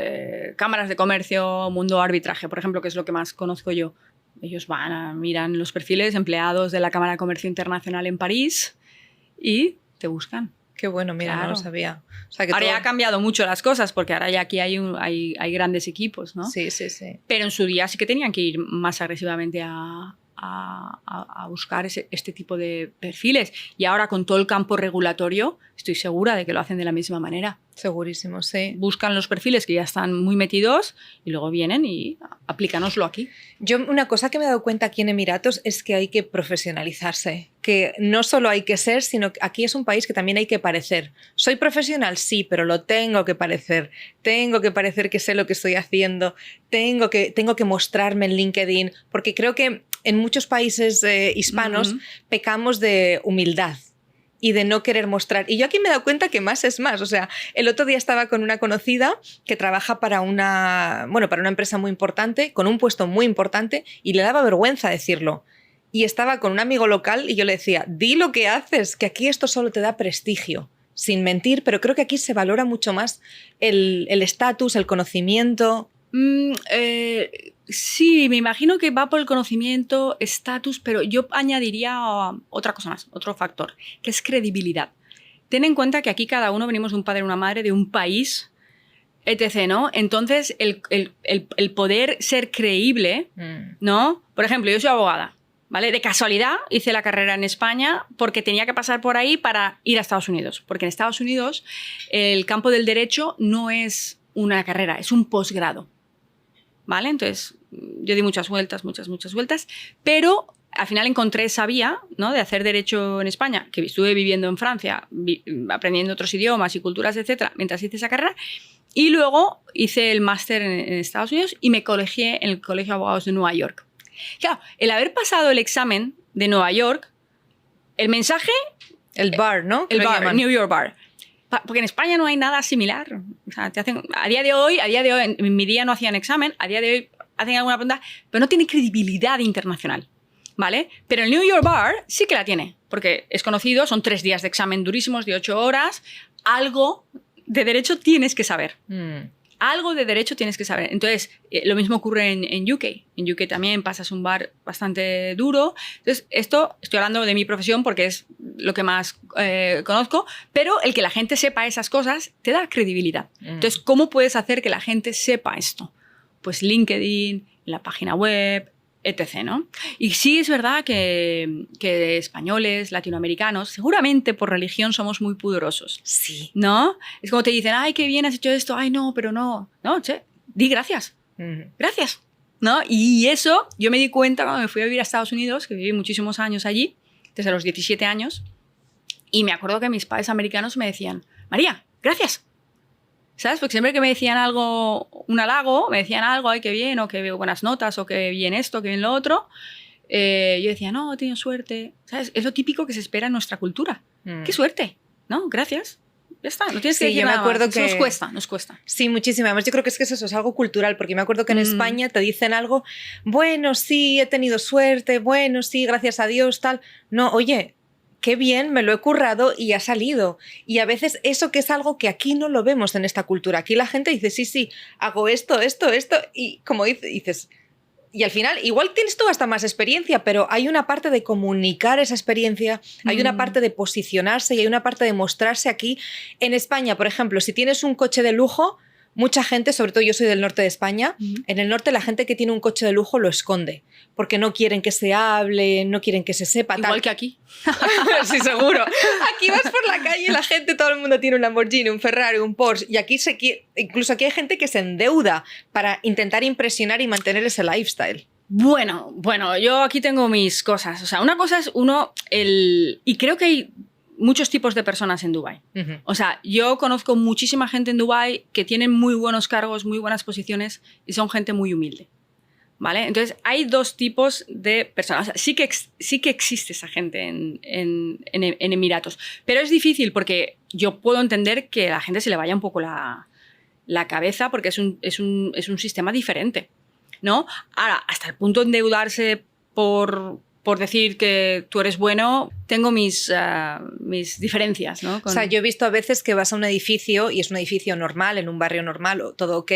cámaras de comercio, mundo arbitraje, por ejemplo, que es lo que más conozco yo. Ellos miran los perfiles, empleados de la Cámara de Comercio Internacional en París y te buscan. Qué bueno, mira, claro. No lo sabía. O sea, que ahora ya ha cambiado mucho las cosas porque ahora ya aquí hay grandes equipos, ¿no? Sí. Pero en su día sí que tenían que ir más agresivamente a buscar este tipo de perfiles. Y ahora con todo el campo regulatorio estoy segura de que lo hacen de la misma manera. Segurísimo, sí. Buscan los perfiles que ya están muy metidos y luego vienen y aplícanoslo aquí. Yo una cosa que me he dado cuenta aquí en Emiratos es que hay que profesionalizarse, que no solo hay que ser, sino que aquí es un país que también hay que parecer. ¿Soy profesional? Sí, pero lo tengo que parecer. Tengo que parecer que sé lo que estoy haciendo. Tengo que mostrarme en LinkedIn, porque creo que en muchos países hispanos pecamos de humildad y de no querer mostrar. Y yo aquí me he dado cuenta que más es más. O sea, el otro día estaba con una conocida que trabaja para una empresa muy importante, con un puesto muy importante, y le daba vergüenza decirlo. Y estaba con un amigo local y yo le decía, di lo que haces, que aquí esto solo te da prestigio. Sin mentir, pero creo que aquí se valora mucho más el estatus, el conocimiento. Sí, me imagino que va por el conocimiento, estatus, pero yo añadiría otra cosa más, otro factor, que es credibilidad. Ten en cuenta que aquí cada uno venimos de un padre y una madre, de un país, etc., ¿no? Entonces, el poder ser creíble, ¿no? Por ejemplo, yo soy abogada, ¿vale? De casualidad hice la carrera en España porque tenía que pasar por ahí para ir a Estados Unidos, porque en Estados Unidos el campo del derecho no es una carrera, es un posgrado. ¿Vale? Entonces, yo di muchas vueltas, pero al final encontré esa vía, ¿no? De hacer derecho en España, que estuve viviendo en Francia, aprendiendo otros idiomas y culturas, etcétera, mientras hice esa carrera, y luego hice el máster en Estados Unidos y me colegié en el Colegio de Abogados de Nueva York. Claro, el haber pasado el examen de Nueva York, el mensaje... El bar, ¿no? El bar, New York Bar. Porque en España no hay nada similar. O sea, a día de hoy, en mi día no hacían examen, a día de hoy hacen alguna pregunta, pero no tiene credibilidad internacional, ¿vale? Pero el New York Bar sí que la tiene, porque es conocido, son 3 días de examen durísimos de 8 horas, algo de derecho tienes que saber. algo de derecho tienes que saber. Entonces, lo mismo ocurre en UK. En UK también pasas un bar bastante duro. Entonces, esto, estoy hablando de mi profesión porque es lo que más conozco, pero el que la gente sepa esas cosas te da credibilidad. Entonces, ¿cómo puedes hacer que la gente sepa esto? Pues LinkedIn, la página web, etc., ¿no? Y sí es verdad que españoles, latinoamericanos, seguramente por religión somos muy pudorosos. Sí. ¿No? Es como te dicen, ay, qué bien has hecho esto, ay, no, pero no. No, che, di gracias. Gracias. ¿No? Y eso yo me di cuenta cuando me fui a vivir a Estados Unidos, que viví muchísimos años allí, desde los 17 años, y me acuerdo que mis padres americanos me decían, María, gracias. ¿Sabes? Porque siempre que me decían algo, un halago, me decían algo, ay, qué bien, o que veo buenas notas, o que bien esto, que bien lo otro, yo decía, no, he tenido suerte. ¿Sabes? Es lo típico que se espera en nuestra cultura. ¡Qué suerte! ¿No? Gracias. Ya está, no tienes que decir yo me nada acuerdo más. que Nos cuesta. Sí, muchísimo. Además, yo creo que es eso es algo cultural, porque me acuerdo que en España te dicen algo, bueno, sí, he tenido suerte, bueno, sí, gracias a Dios, tal. No, oye, qué bien, me lo he currado y ha salido. Y a veces eso que es algo que aquí no lo vemos en esta cultura. Aquí la gente dice, sí, sí, hago esto, y como dices... Y al final, igual tienes tú hasta más experiencia, pero hay una parte de comunicar esa experiencia, hay una parte de posicionarse y hay una parte de mostrarse aquí. En España, por ejemplo, si tienes un coche de lujo, mucha gente, sobre todo yo soy del norte de España, en el norte la gente que tiene un coche de lujo lo esconde, porque no quieren que se hable, no quieren que se sepa. Igual tal. que aquí. Sí, seguro. Aquí vas por la calle y la gente, todo el mundo tiene un Lamborghini, un Ferrari, un Porsche, y aquí incluso aquí hay gente que se endeuda para intentar impresionar y mantener ese lifestyle. Bueno, yo aquí tengo mis cosas. O sea, una cosa es y creo que hay muchos tipos de personas en Dubái. O sea, yo conozco muchísima gente en Dubái que tienen muy buenos cargos, muy buenas posiciones y son gente muy humilde. ¿Vale? Entonces, hay dos tipos de personas. O sea, sí que existe esa gente en Emiratos. Pero es difícil porque yo puedo entender que a la gente se le vaya un poco la cabeza porque es un sistema diferente, ¿no? Ahora, hasta el punto de endeudarse por decir que tú eres bueno, tengo mis diferencias, ¿no? O sea, yo he visto a veces que vas a un edificio y es un edificio normal, en un barrio normal, todo ok,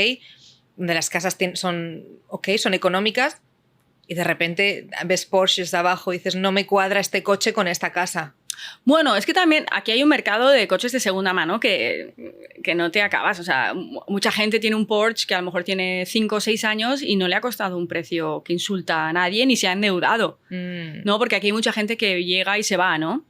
donde las casas son ok, son económicas, y de repente ves Porsches de abajo y dices, no me cuadra este coche con esta casa. Bueno, es que también aquí hay un mercado de coches de segunda mano que no te acabas. O sea, mucha gente tiene un Porsche que a lo mejor tiene 5 o 6 años y no le ha costado un precio que insulta a nadie ni se ha endeudado. ¿No? Porque aquí hay mucha gente que llega y se va, ¿no?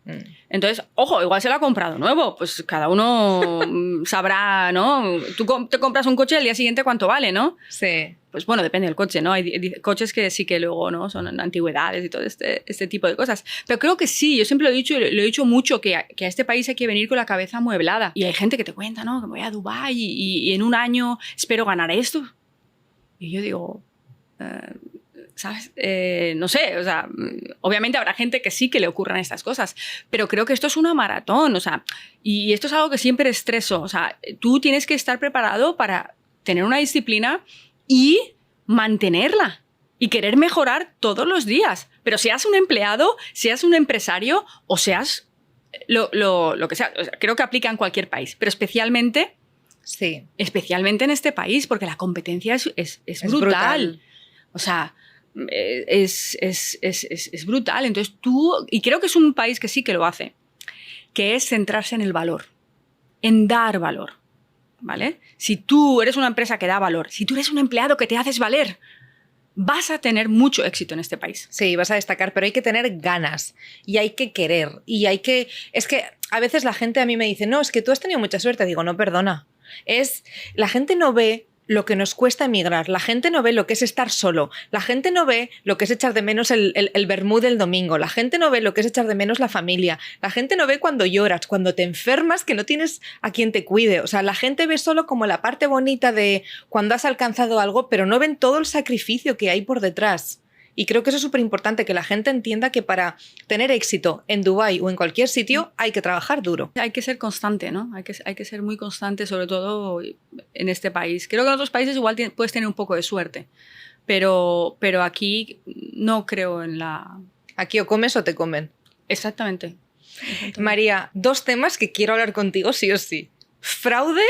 Entonces, ojo, igual se lo ha comprado nuevo. Pues cada uno sabrá, ¿no? Tú te compras un coche y al día siguiente cuánto vale, ¿no? Sí. Pues bueno, depende del coche, ¿no? Hay coches que sí que luego, ¿no? Son antigüedades y todo este tipo de cosas. Pero creo que sí, yo siempre lo he dicho mucho, que a este país hay que venir con la cabeza amueblada. Y hay gente que te cuenta, ¿no? Que voy a Dubái y en un año espero ganar esto. Y yo digo, ¿sabes? No sé, o sea, obviamente habrá gente que sí que le ocurran estas cosas, pero creo que esto es una maratón, o sea, y esto es algo que siempre estreso. O sea, tú tienes que estar preparado para tener una disciplina y mantenerla y querer mejorar todos los días. Pero seas un empleado, seas un empresario o seas lo que sea. O sea, creo que aplica en cualquier país, pero especialmente en este país, porque la competencia es brutal. O sea, es brutal. Entonces y creo que es un país que sí que lo hace, que es centrarse en el valor, en dar valor. ¿Vale? Si tú eres una empresa que da valor, si tú eres un empleado que te haces valer, vas a tener mucho éxito en este país. Sí, vas a destacar, pero hay que tener ganas y hay que querer y hay que... Es que a veces la gente a mí me dice, no, es que tú has tenido mucha suerte. Digo, no, perdona. La gente no ve lo que nos cuesta emigrar, la gente no ve lo que es estar solo, la gente no ve lo que es echar de menos el vermú del domingo, la gente no ve lo que es echar de menos la familia, la gente no ve cuando lloras, cuando te enfermas, que no tienes a quien te cuide. O sea, la gente ve solo como la parte bonita de cuando has alcanzado algo, pero no ven todo el sacrificio que hay por detrás. Y creo que eso es súper importante, que la gente entienda que para tener éxito en Dubái o en cualquier sitio hay que trabajar duro. Hay que ser constante, ¿no? Hay que ser muy constante, sobre todo en este país. Creo que en otros países igual puedes tener un poco de suerte, pero aquí no creo en la... Aquí o comes o te comen. Exactamente. María, 2 temas que quiero hablar contigo sí o sí. Fraude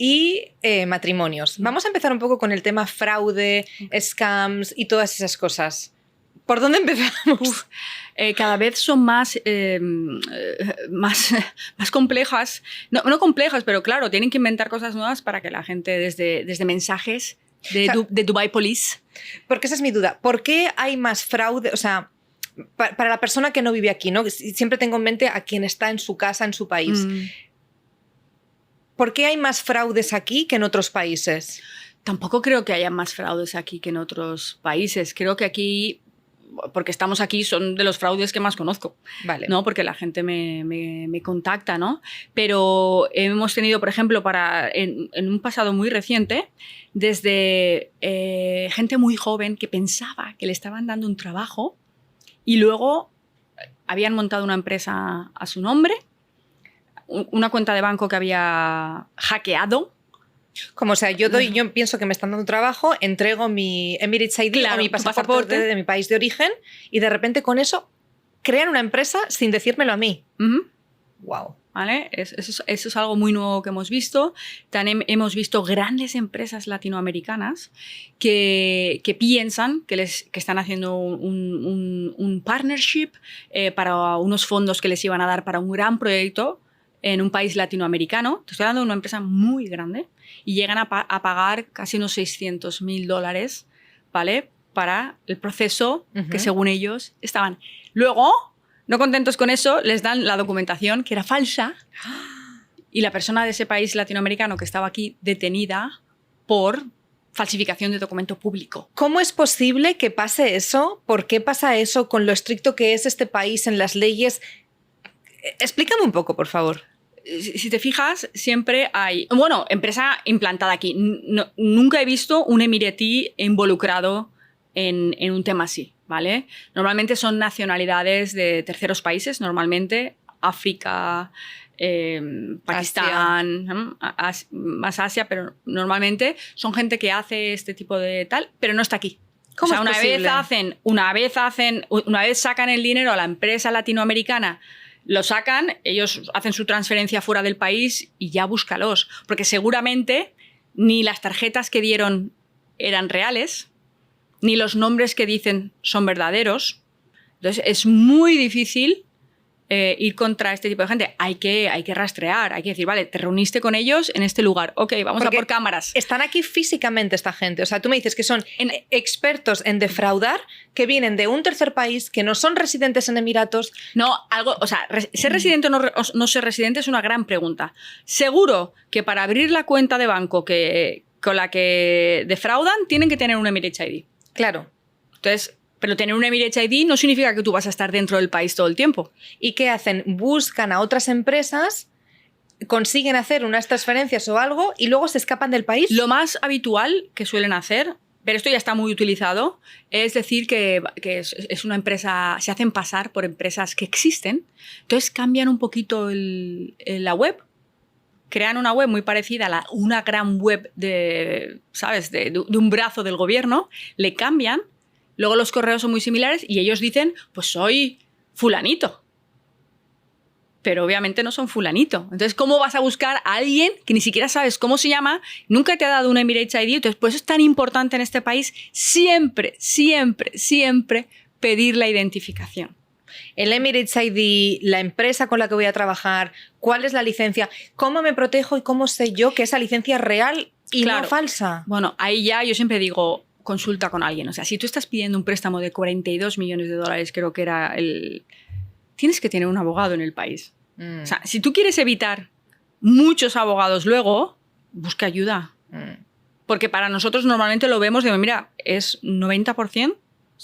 y matrimonios. Vamos a empezar un poco con el tema fraude, scams y todas esas cosas. ¿Por dónde empezamos? Cada vez son más complejas. No complejas, pero claro, tienen que inventar cosas nuevas para que la gente, desde mensajes de Dubai Police. Porque esa es mi duda. ¿Por qué hay más fraude? O sea, para la persona que no vive aquí, ¿no? Siempre tengo en mente a quien está en su casa, en su país. ¿Por qué hay más fraudes aquí que en otros países? Tampoco creo que haya más fraudes aquí que en otros países. Creo que aquí, porque estamos aquí, son de los fraudes que más conozco. Vale. ¿No? Porque la gente me contacta, ¿no? Pero hemos tenido, por ejemplo, en un pasado muy reciente, desde gente muy joven que pensaba que le estaban dando un trabajo y luego habían montado una empresa a su nombre, una cuenta de banco que había hackeado. Como, o sea, yo pienso que me están dando trabajo, entrego mi Emirates ID, claro, o mi pasaporte de mi país de origen, y de repente con eso crean una empresa sin decírmelo a mí. Wow. ¿Vale? Eso es algo muy nuevo que hemos visto. También hemos visto grandes empresas latinoamericanas que piensan que están haciendo un partnership para unos fondos que les iban a dar para un gran proyecto en un país latinoamericano. Te estoy hablando de una empresa muy grande y llegan a pagar casi unos $600,000, ¿vale? Para el proceso que según ellos estaban. Luego, no contentos con eso, les dan la documentación que era falsa y la persona de ese país latinoamericano que estaba aquí detenida por falsificación de documento público. ¿Cómo es posible que pase eso? ¿Por qué pasa eso con lo estricto que es este país en las leyes? Explícame un poco, por favor. Si te fijas, siempre hay... Bueno, empresa implantada aquí. Nunca he visto un emiratí involucrado en un tema así, ¿vale? Normalmente son nacionalidades de terceros países, normalmente África, Pakistán, más Asia, pero normalmente son gente que hace este tipo de tal, pero no está aquí. ¿Cómo o sea, una vez sacan el dinero a la empresa latinoamericana, lo sacan, ellos hacen su transferencia fuera del país y ya búscalos. Porque seguramente ni las tarjetas que dieron eran reales, ni los nombres que dicen son verdaderos. Entonces es muy difícil ir contra este tipo de gente. Hay que rastrear, hay que decir, vale, te reuniste con ellos en este lugar. Ok, vamos a por cámaras. Están aquí físicamente esta gente. O sea, tú me dices que son expertos en defraudar, que vienen de un tercer país, que no son residentes en Emiratos. No, ser residente o no ser residente es una gran pregunta. Seguro que para abrir la cuenta de banco con la que defraudan, tienen que tener un Emirates ID. Claro. Entonces, pero tener un Emirates ID no significa que tú vas a estar dentro del país todo el tiempo. ¿Y qué hacen? Buscan a otras empresas, consiguen hacer unas transferencias o algo y luego se escapan del país. Lo más habitual que suelen hacer, pero esto ya está muy utilizado, es decir que es una empresa, se hacen pasar por empresas que existen, entonces cambian un poquito la web, crean una web muy parecida a una gran web de un brazo del gobierno, le cambian. Luego los correos son muy similares y ellos dicen, pues soy fulanito. Pero obviamente no son fulanito. Entonces, ¿cómo vas a buscar a alguien que ni siquiera sabes cómo se llama, nunca te ha dado un Emirates ID? Entonces, por eso es tan importante en este país siempre, siempre, siempre pedir la identificación. El Emirates ID, la empresa con la que voy a trabajar, cuál es la licencia, cómo me protejo y cómo sé yo que esa licencia es real y no falsa. Bueno, ahí ya yo siempre digo, consulta con alguien. O sea, si tú estás pidiendo un préstamo de $42 millones, creo que era tienes que tener un abogado en el país. O sea, si tú quieres evitar muchos abogados luego, busca ayuda. Porque para nosotros normalmente lo vemos de, mira, es 90%.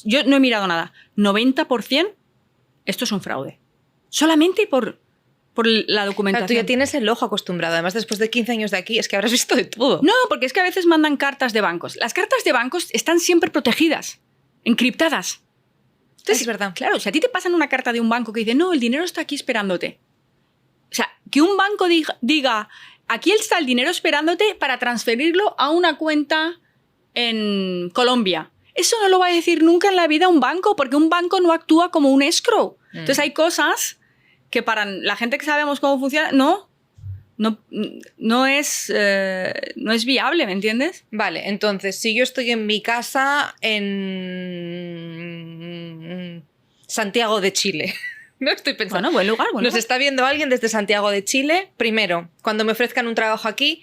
Yo no he mirado nada. 90% esto es un fraude. Solamente por la documentación. Claro, tú ya tienes el ojo acostumbrado. Además, después de 15 años de aquí, es que habrás visto de todo. No, porque es que a veces mandan cartas de bancos. Las cartas de bancos están siempre protegidas, encriptadas. Entonces, es verdad. Claro, si a ti te pasan una carta de un banco que dice, no, el dinero está aquí esperándote. O sea, que un banco diga, aquí está el dinero esperándote para transferirlo a una cuenta en Colombia. Eso no lo va a decir nunca en la vida un banco, porque un banco no actúa como un escrow. Entonces hay cosas que para la gente que sabemos cómo funciona, no. no es viable, ¿me entiendes? Vale, entonces, si yo estoy en mi casa en Santiago de Chile, no estoy pensando. Bueno, buen lugar, Nos está viendo alguien desde Santiago de Chile. Primero, cuando me ofrezcan un trabajo aquí,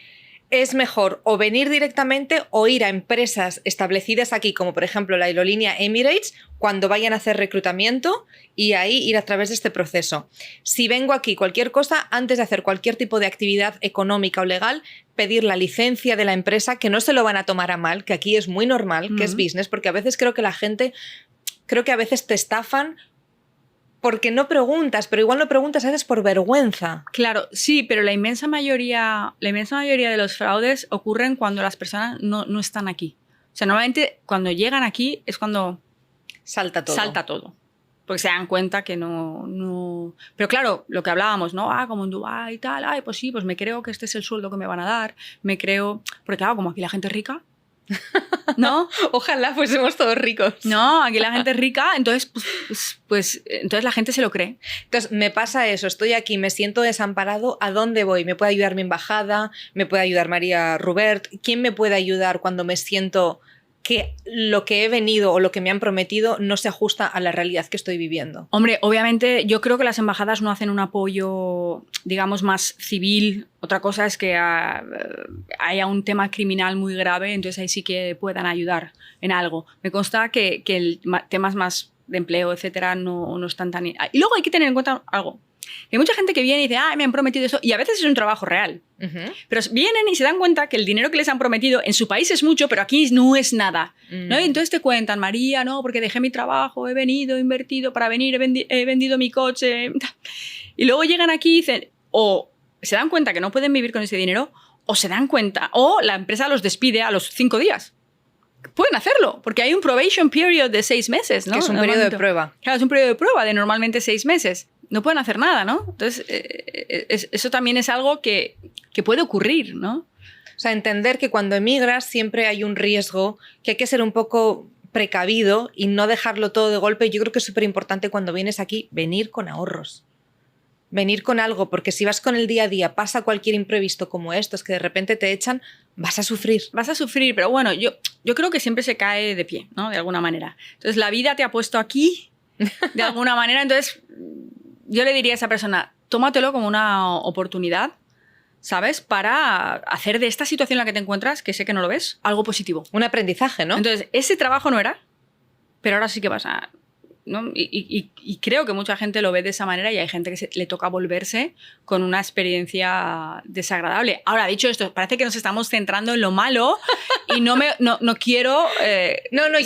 es mejor o venir directamente o ir a empresas establecidas aquí, como por ejemplo la aerolínea Emirates, cuando vayan a hacer reclutamiento y ahí ir a través de este proceso. Si vengo aquí cualquier cosa, antes de hacer cualquier tipo de actividad económica o legal, pedir la licencia de la empresa, que no se lo van a tomar a mal, que aquí es muy normal, que es business, porque a veces creo que la gente, creo que a veces te estafan porque no preguntas, pero igual no preguntas a veces por vergüenza. Claro, sí, pero la inmensa mayoría de los fraudes ocurren cuando las personas no están aquí. O sea, normalmente cuando llegan aquí es cuando salta todo. Porque se dan cuenta que no... Pero claro, lo que hablábamos, ¿no? Como en Dubái y tal, pues sí, pues me creo que este es el sueldo que me van a dar, me creo... Porque claro, como aquí la gente es rica, ¿no? Ojalá fuésemos todos ricos. No, aquí la gente es rica, entonces, entonces la gente se lo cree. Entonces, me pasa eso, estoy aquí, me siento desamparado, ¿a dónde voy? ¿Me puede ayudar mi embajada? ¿Me puede ayudar María Rubert? ¿Quién me puede ayudar cuando me siento que lo que he venido o lo que me han prometido no se ajusta a la realidad que estoy viviendo? Hombre, obviamente yo creo que las embajadas no hacen un apoyo, digamos, más civil. Otra cosa es que haya un tema criminal muy grave, entonces ahí sí que puedan ayudar en algo. Me consta que temas más de empleo, etcétera, no están tan... Y luego hay que tener en cuenta algo. Hay mucha gente que viene y dice, me han prometido eso, y a veces es un trabajo real. Pero vienen y se dan cuenta que el dinero que les han prometido en su país es mucho, pero aquí no es nada, ¿no? Y entonces te cuentan, María, no, porque dejé mi trabajo, he venido, he invertido para venir, he vendido mi coche. Y luego llegan aquí y dicen, o se dan cuenta que no pueden vivir con ese dinero, o se dan cuenta, o la empresa los despide a los 5 días. Pueden hacerlo, porque hay un probation period de 6 meses, ¿no? Que es un periodo de prueba. Claro, es un periodo de prueba de normalmente 6 meses. No pueden hacer nada, ¿no? Entonces, eso también es algo que puede ocurrir, ¿no? O sea, entender que cuando emigras siempre hay un riesgo, que hay que ser un poco precavido y no dejarlo todo de golpe. Yo creo que es súper importante cuando vienes aquí venir con ahorros. Venir con algo, porque si vas con el día a día, pasa cualquier imprevisto como estos, que de repente te echan, vas a sufrir. Vas a sufrir, pero bueno, yo creo que siempre se cae de pie, ¿no? De alguna manera. Entonces, la vida te ha puesto aquí, de alguna manera, entonces... Yo le diría a esa persona, tómatelo como una oportunidad, ¿sabes? Para hacer de esta situación en la que te encuentras, que sé que no lo ves, algo positivo. Un aprendizaje, ¿no? Entonces, ese trabajo no era, pero ahora sí que vas a... ¿no? Y creo que mucha gente lo ve de esa manera y hay gente que le toca volverse con una experiencia desagradable. Ahora, dicho esto, parece que nos estamos centrando en lo malo y no quiero...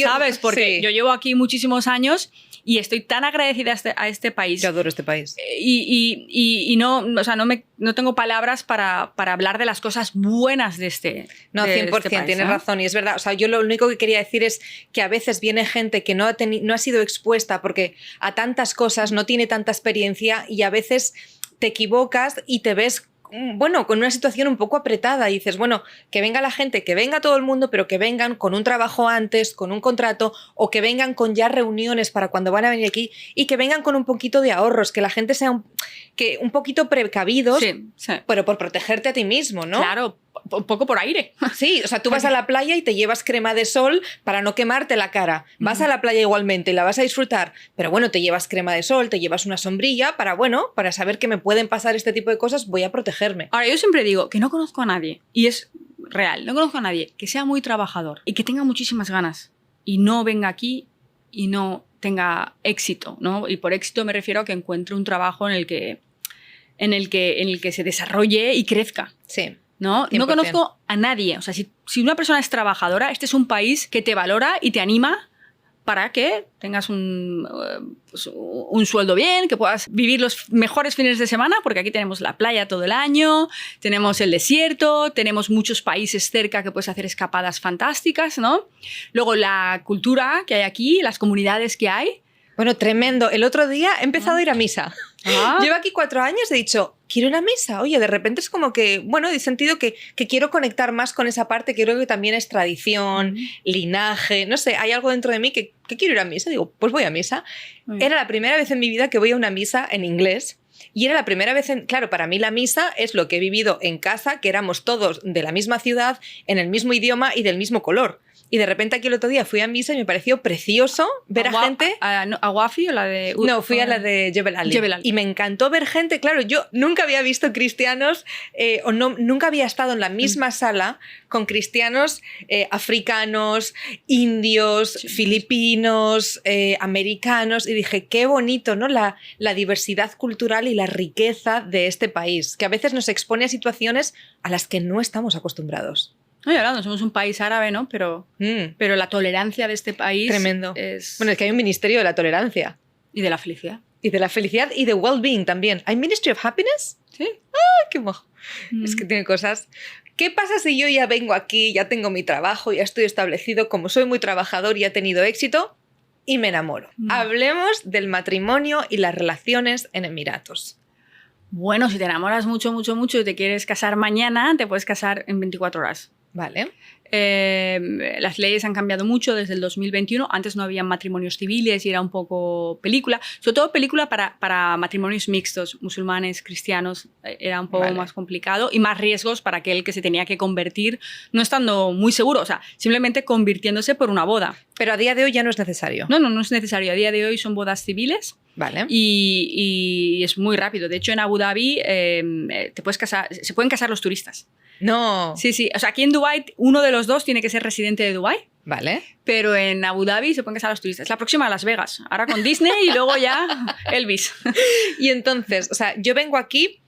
¿sabes? Porque yo llevo aquí muchísimos años y estoy tan agradecida a este país. Yo adoro este país. Y no, o sea, no tengo palabras para hablar de las cosas buenas de este No, 100%, este país, tienes ¿no? razón. Y es verdad, o sea, yo lo único que quería decir es que a veces viene gente que no ha sido expuesta porque a tantas cosas, no tiene tanta experiencia y a veces te equivocas y te ves... bueno, con una situación un poco apretada y dices, bueno, que venga la gente, que venga todo el mundo, pero que vengan con un trabajo antes, con un contrato o que vengan con ya reuniones para cuando van a venir aquí y que vengan con un poquito de ahorros, que la gente sea un poquito precavidos, Sí. pero por protegerte a ti mismo, ¿no? Claro, un poco por aire. Sí, o sea, tú vas a la playa y te llevas crema de sol para no quemarte la cara. Vas a la playa igualmente y la vas a disfrutar, pero bueno, te llevas crema de sol, te llevas una sombrilla para saber que me pueden pasar este tipo de cosas, voy a protegerme. Ahora, yo siempre digo que no conozco a nadie, y es real, no conozco a nadie que sea muy trabajador y que tenga muchísimas ganas y no venga aquí y no tenga éxito, ¿no? Y por éxito me refiero a que encuentre un trabajo en el que se desarrolle y crezca. Sí. ¿No? 100%. No conozco a nadie. O sea, si una persona es trabajadora, este es un país que te valora y te anima para que tengas un sueldo bien, que puedas vivir los mejores fines de semana, porque aquí tenemos la playa todo el año, tenemos el desierto, tenemos muchos países cerca que puedes hacer escapadas fantásticas, ¿no? Luego la cultura que hay aquí, las comunidades que hay. Bueno, tremendo. El otro día he empezado a ir a misa. Llevo aquí 4 años, he dicho, quiero ir a misa. Oye, de repente es como que, bueno, he sentido que quiero conectar más con esa parte que creo que también es tradición, linaje, no sé, hay algo dentro de mí que quiero ir a misa. Digo, pues voy a misa. Era la primera vez en mi vida que voy a una misa en inglés. Y era la primera vez, claro, para mí la misa es lo que he vivido en casa, que éramos todos de la misma ciudad, en el mismo idioma y del mismo color. Y de repente aquí el otro día fui a misa y me pareció precioso ver a gente... ¿A Wafi o la de...? No, fui a la de Jebel Ali. Y me encantó ver gente, claro, yo nunca había visto cristianos nunca había estado en la misma sala con cristianos africanos, indios, filipinos, americanos, y dije, qué bonito, ¿no? La diversidad cultural y la riqueza de este país, que a veces nos expone a situaciones a las que no estamos acostumbrados. No, y hablando, somos un país árabe, ¿no? Pero la tolerancia de este país... Tremendo. Es... Bueno, es que hay un ministerio de la tolerancia. Y de la felicidad. Y de la felicidad y de well-being también. ¿Hay Ministry of Happiness? Sí. ¡Ay, qué mojo! Es que tiene cosas... ¿Qué pasa si yo ya vengo aquí, ya tengo mi trabajo, ya estoy establecido, como soy muy trabajador y he tenido éxito, y me enamoro? Hablemos del matrimonio y las relaciones en Emiratos. Bueno, si te enamoras mucho, mucho, mucho y te quieres casar mañana, te puedes casar en 24 horas. Vale. Las leyes han cambiado mucho desde el 2021. Antes no había matrimonios civiles y era un poco película. Sobre todo película para matrimonios mixtos, musulmanes, cristianos. Era un poco más complicado y más riesgos para aquel que se tenía que convertir no estando muy seguro. O sea, simplemente convirtiéndose por una boda. Pero a día de hoy ya no es necesario. No es necesario. A día de hoy son bodas civiles. Vale. Y es muy rápido. De hecho, en Abu Dhabi te puedes casar, se pueden casar los turistas. No. Sí. O sea, aquí en Dubái uno de los dos tiene que ser residente de Dubái. Vale. Pero en Abu Dhabi se pueden casar los turistas. La próxima a Las Vegas. Ahora con Disney y luego ya Elvis. Y entonces, o sea, yo vengo aquí,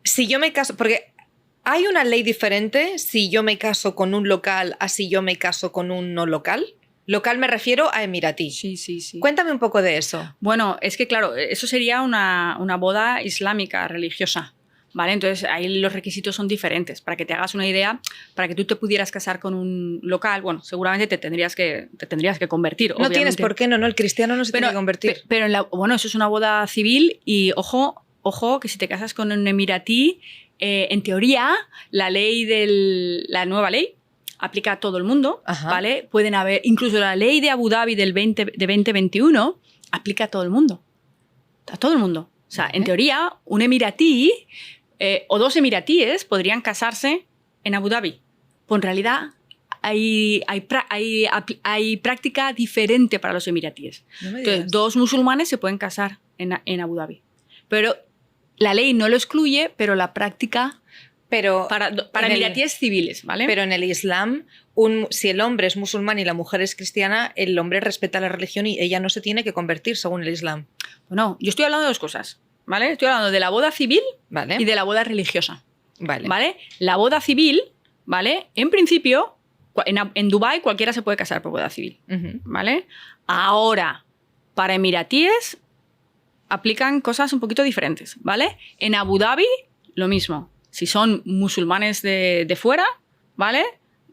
si yo me caso, porque hay una ley diferente si yo me caso con un local a si yo me caso con un no local. Local me refiero a emiratí. Sí. Cuéntame un poco de eso. Bueno, es que claro, eso sería una boda islámica religiosa. ¿Vale? Entonces ahí los requisitos son diferentes. Para que te hagas una idea, para que tú te pudieras casar con un local, bueno, seguramente te tendrías que convertir. No obviamente. Tienes por qué, no, el cristiano no se tiene que convertir. Pero bueno, eso es una boda civil y ojo, que si te casas con un emiratí, en teoría, la nueva ley aplica a todo el mundo, ¿vale? Pueden haber, incluso la ley de Abu Dhabi de 2021 aplica a todo el mundo. A todo el mundo. O sea, en teoría, un emiratí o dos emiratíes podrían casarse en Abu Dhabi. Pues en realidad hay práctica diferente para los emiratíes. No me digas. Entonces, dos musulmanes se pueden casar en Abu Dhabi. Pero la ley no lo excluye, pero la práctica para emiratíes civiles, ¿vale? Pero en el Islam, si el hombre es musulmán y la mujer es cristiana, el hombre respeta la religión y ella no se tiene que convertir según el Islam. No, yo estoy hablando de dos cosas, ¿vale? Estoy hablando de la boda civil y de la boda religiosa. ¿Vale? La boda civil, ¿vale? En principio, en Dubái cualquiera se puede casar por boda civil, ¿vale? Ahora, para emiratíes aplican cosas un poquito diferentes, ¿vale? En Abu Dhabi, lo mismo. Si son musulmanes de fuera, ¿vale?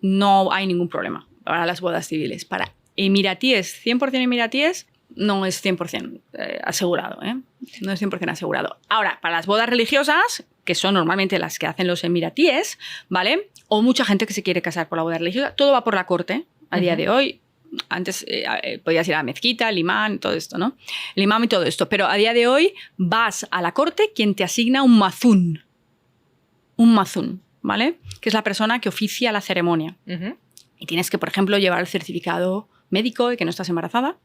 No hay ningún problema para las bodas civiles. Para emiratíes, 100% emiratíes, no es 100% asegurado, ¿eh? No es 100% asegurado. Ahora, para las bodas religiosas, que son normalmente las que hacen los emiratíes, ¿vale? O mucha gente que se quiere casar por la boda religiosa, todo va por la corte a día de hoy. Antes podías ir a la mezquita, el imán, todo esto, ¿no? El imán y todo esto. Pero a día de hoy vas a la corte quien te asigna un mazún. Un mazún, ¿vale? Que es la persona que oficia la ceremonia. Y tienes que, por ejemplo, llevar el certificado médico de que no estás embarazada.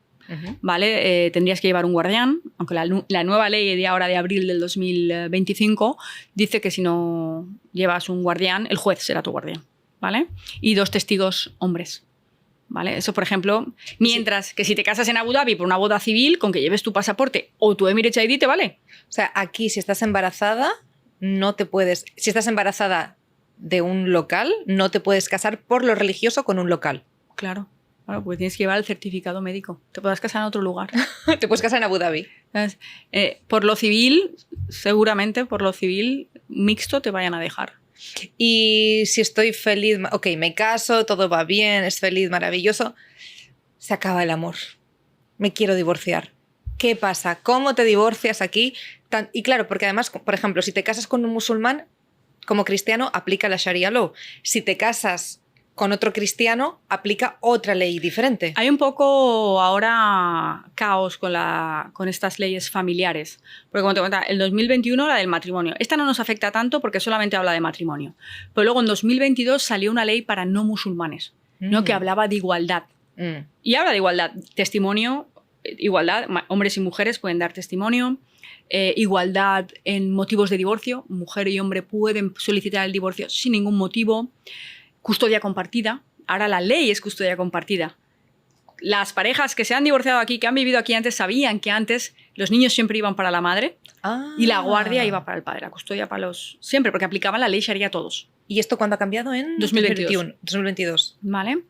¿Vale? Tendrías que llevar un guardián, aunque la nueva ley de ahora de abril del 2025 dice que si no llevas un guardián, el juez será tu guardián, ¿vale? Y 2 testigos hombres, ¿vale? Eso, por ejemplo, mientras que si te casas en Abu Dhabi por una boda civil, con que lleves tu pasaporte o tu Emirates ID te vale. O sea, aquí si estás embarazada, no te puedes... Si estás embarazada de un local, no te puedes casar por lo religioso con un local. Claro. Claro, pues tienes que llevar el certificado médico. Te podrás casar en otro lugar. Te puedes casar en Abu Dhabi. Por lo civil, seguramente por lo civil mixto te vayan a dejar. Y si estoy feliz, ok, me caso, todo va bien, es feliz, maravilloso, se acaba el amor. Me quiero divorciar. ¿Qué pasa? ¿Cómo te divorcias aquí? Y claro, porque además, por ejemplo, si te casas con un musulmán, como cristiano, aplica la Sharia Law. Si te casas con otro cristiano aplica otra ley diferente. Hay un poco ahora caos con estas leyes familiares. Porque como te comentaba, el 2021 la del matrimonio. Esta no nos afecta tanto porque solamente habla de matrimonio. Pero luego en 2022 salió una ley para no musulmanes, ¿no? Que hablaba de igualdad. Y habla de igualdad. Testimonio, igualdad. Hombres y mujeres pueden dar testimonio. Igualdad en motivos de divorcio. Mujer y hombre pueden solicitar el divorcio sin ningún motivo. Custodia compartida. Ahora la ley es custodia compartida. Las parejas que se han divorciado aquí, que han vivido aquí antes, sabían que antes los niños siempre iban para la madre y la guardia iba para el padre. La custodia para los... Siempre, porque aplicaban la ley Sharia a todos. ¿Y esto cuándo ha cambiado? En 2022. ¿Vale?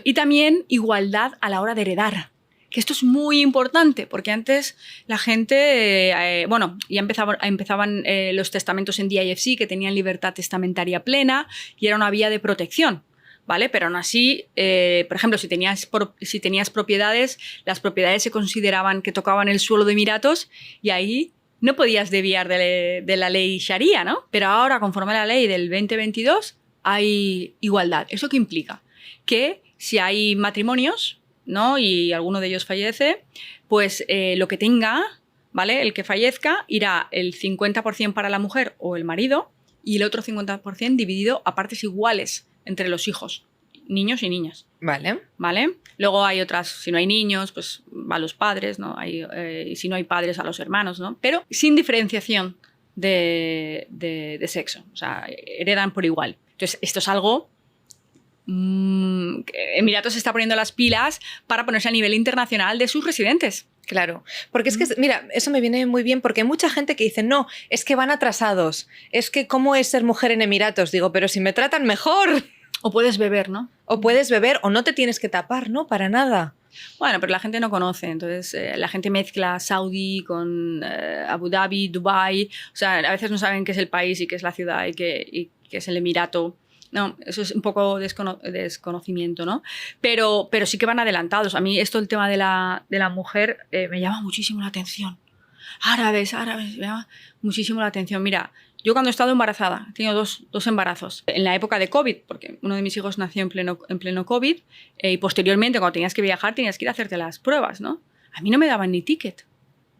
Y también igualdad a la hora de heredar. Que esto es muy importante, porque antes la gente, ya empezaban los testamentos en DIFC, que tenían libertad testamentaria plena y era una vía de protección, ¿vale? Pero aún así, por ejemplo, si tenías propiedades, las propiedades se consideraban que tocaban el suelo de Emiratos y ahí no podías desviar de la ley Sharia, ¿no? Pero ahora, conforme a la ley del 2022, hay igualdad. ¿Eso qué implica? Que si hay matrimonios, ¿no? Y alguno de ellos fallece, pues lo que tenga, ¿vale? El que fallezca irá el 50% para la mujer o el marido y el otro 50% dividido a partes iguales entre los hijos, niños y niñas. Vale. ¿Vale? Luego hay otras, si no hay niños, pues a los padres, ¿no? Y si no hay padres, a los hermanos, ¿no? Pero sin diferenciación de sexo. O sea, heredan por igual. Entonces, esto es algo... Emiratos se está poniendo las pilas para ponerse a nivel internacional de sus residentes. Claro, porque es que, mira, eso me viene muy bien porque hay mucha gente que dice, no, es que van atrasados, es que cómo es ser mujer en Emiratos. Digo, pero si me tratan mejor. O puedes beber, ¿no? O puedes beber o no te tienes que tapar, ¿no? Para nada. Bueno, pero la gente no conoce, entonces la gente mezcla Saudi con Abu Dhabi, Dubai, o sea, a veces no saben qué es el país y qué es la ciudad y qué es el Emirato. No, eso es un poco desconocimiento, ¿no? Pero sí que van adelantados. A mí esto, el tema de la mujer, me llama muchísimo la atención. Árabes, me llama muchísimo la atención. Mira, yo cuando he estado embarazada, he tenido dos embarazos. En la época de COVID, porque uno de mis hijos nació en pleno COVID, y posteriormente, cuando tenías que viajar, tenías que ir a hacerte las pruebas, ¿no? A mí no me daban ni ticket,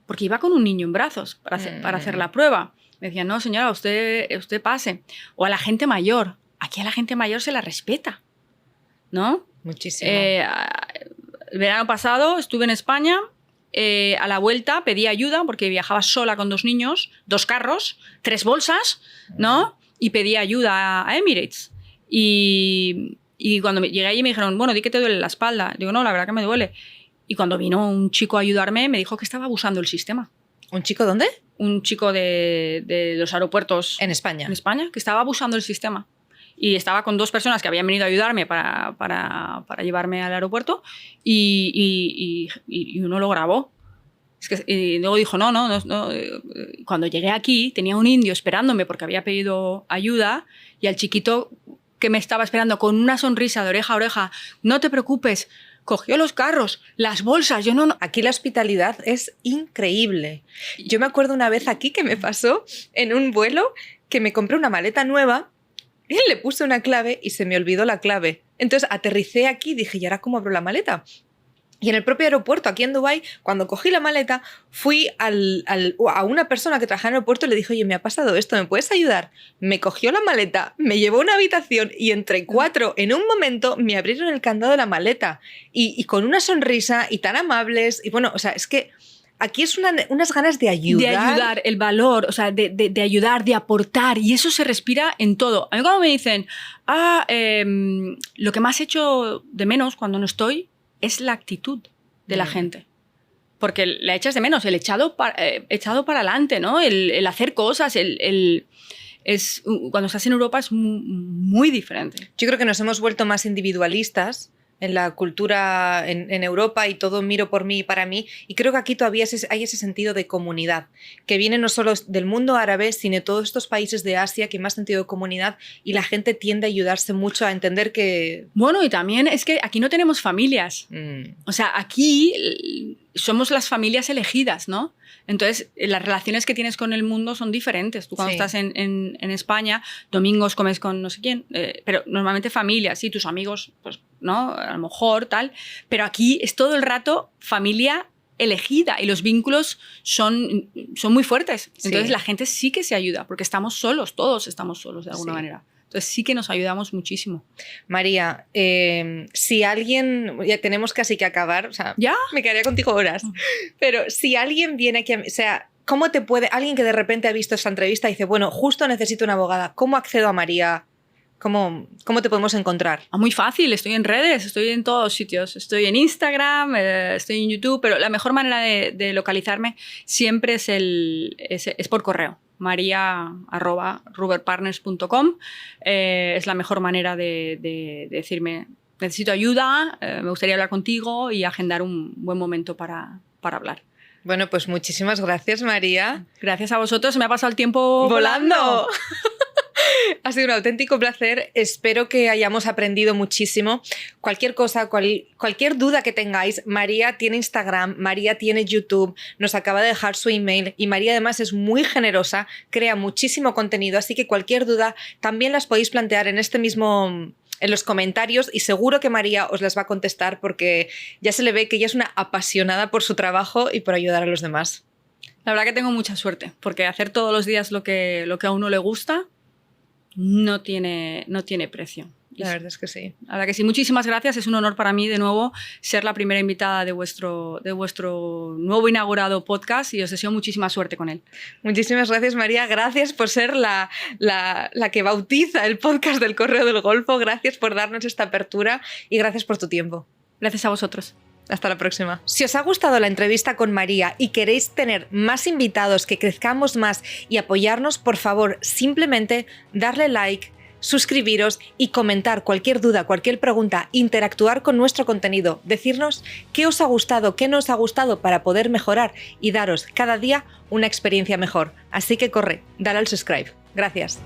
porque iba con un niño en brazos para hacer la prueba. Me decían, no, señora, usted pase. O a la gente mayor. Aquí a la gente mayor se la respeta, ¿no? Muchísimo. El verano pasado estuve en España, a la vuelta pedí ayuda porque viajaba sola con 2 niños, 2 carros, 3 bolsas, ¿no? Y pedí ayuda a Emirates. Y cuando llegué allí me dijeron, bueno, di que te duele la espalda. Digo, no, la verdad que me duele. Y cuando vino un chico a ayudarme me dijo que estaba abusando el sistema. ¿Un chico dónde? Un chico de los aeropuertos. En España. En España, que estaba abusando el sistema. Y estaba con 2 personas que habían venido a ayudarme para llevarme al aeropuerto y uno lo grabó. Y luego dijo, no. Cuando llegué aquí tenía un indio esperándome porque había pedido ayuda y al chiquito que me estaba esperando con una sonrisa de oreja a oreja, no te preocupes, cogió los carros, las bolsas, yo no... Aquí la hospitalidad es increíble. Yo me acuerdo una vez aquí que me pasó en un vuelo que me compré una maleta nueva. Él le puse una clave y se me olvidó la clave. Entonces aterricé aquí y dije, ¿y ahora cómo abro la maleta? Y en el propio aeropuerto, aquí en Dubái, cuando cogí la maleta, fui a una persona que trabajaba en el aeropuerto y le dije, oye, me ha pasado esto, ¿me puedes ayudar? Me cogió la maleta, me llevó a una habitación y entre 4, en un momento, me abrieron el candado de la maleta. Y con una sonrisa y tan amables. Y bueno, o sea, es que... Aquí es unas ganas de ayudar. De ayudar, el valor, o sea, de ayudar, de aportar. Y eso se respira en todo. A mí cuando me dicen, lo que más echo de menos cuando no estoy es la actitud de la gente. Porque la echas de menos, el echado para adelante, ¿no? El hacer cosas, cuando estás en Europa es muy diferente. Yo creo que nos hemos vuelto más individualistas, en la cultura en Europa y todo miro por mí y para mí, y creo que aquí todavía hay ese sentido de comunidad, que viene no solo del mundo árabe, sino de todos estos países de Asia que hay más sentido de comunidad y la gente tiende a ayudarse mucho a entender que... Bueno, y también es que aquí no tenemos familias. O sea, aquí somos las familias elegidas, ¿no? Entonces, las relaciones que tienes con el mundo son diferentes. Tú cuando estás en España, domingos comes con no sé quién, pero normalmente familia, sí, tus amigos, pues, ¿no? A lo mejor, tal. Pero aquí es todo el rato familia elegida y los vínculos son muy fuertes. Entonces, la gente sí que se ayuda, porque estamos solos, todos estamos solos de alguna manera. Entonces sí que nos ayudamos muchísimo. María, si alguien, ya tenemos casi que acabar, o sea, ¿ya? Me quedaría contigo horas, pero si alguien viene aquí, o sea, ¿cómo te puede, alguien que de repente ha visto esta entrevista y dice, bueno, justo necesito una abogada, ¿cómo accedo a María? ¿Cómo te podemos encontrar? Muy fácil, estoy en redes, estoy en todos sitios. Estoy en Instagram, estoy en YouTube, pero la mejor manera de localizarme siempre es por correo. maria@ruberpartners.com es la mejor manera de decirme necesito ayuda, me gustaría hablar contigo y agendar un buen momento para hablar. Bueno, pues muchísimas gracias, María. Gracias a vosotros, me ha pasado el tiempo volando. Ha sido un auténtico placer. Espero que hayamos aprendido muchísimo. Cualquier cosa, cualquier duda que tengáis, María tiene Instagram, María tiene YouTube, nos acaba de dejar su email y María además es muy generosa, crea muchísimo contenido, así que cualquier duda también las podéis plantear en los comentarios y seguro que María os las va a contestar porque ya se le ve que ella es una apasionada por su trabajo y por ayudar a los demás. La verdad que tengo mucha suerte porque hacer todos los días lo que a uno le gusta no tiene precio. La verdad es que sí. La verdad que sí. Muchísimas gracias. Es un honor para mí, de nuevo, ser la primera invitada de vuestro nuevo inaugurado podcast y os deseo muchísima suerte con él. Muchísimas gracias, María. Gracias por ser la que bautiza el podcast del Correo del Golfo. Gracias por darnos esta apertura y gracias por tu tiempo. Gracias a vosotros. Hasta la próxima. Si os ha gustado la entrevista con María y queréis tener más invitados, que crezcamos más y apoyarnos, por favor, simplemente darle like, suscribiros y comentar cualquier duda, cualquier pregunta, interactuar con nuestro contenido, decirnos qué os ha gustado, qué no os ha gustado para poder mejorar y daros cada día una experiencia mejor. Así que corre, dale al subscribe. Gracias.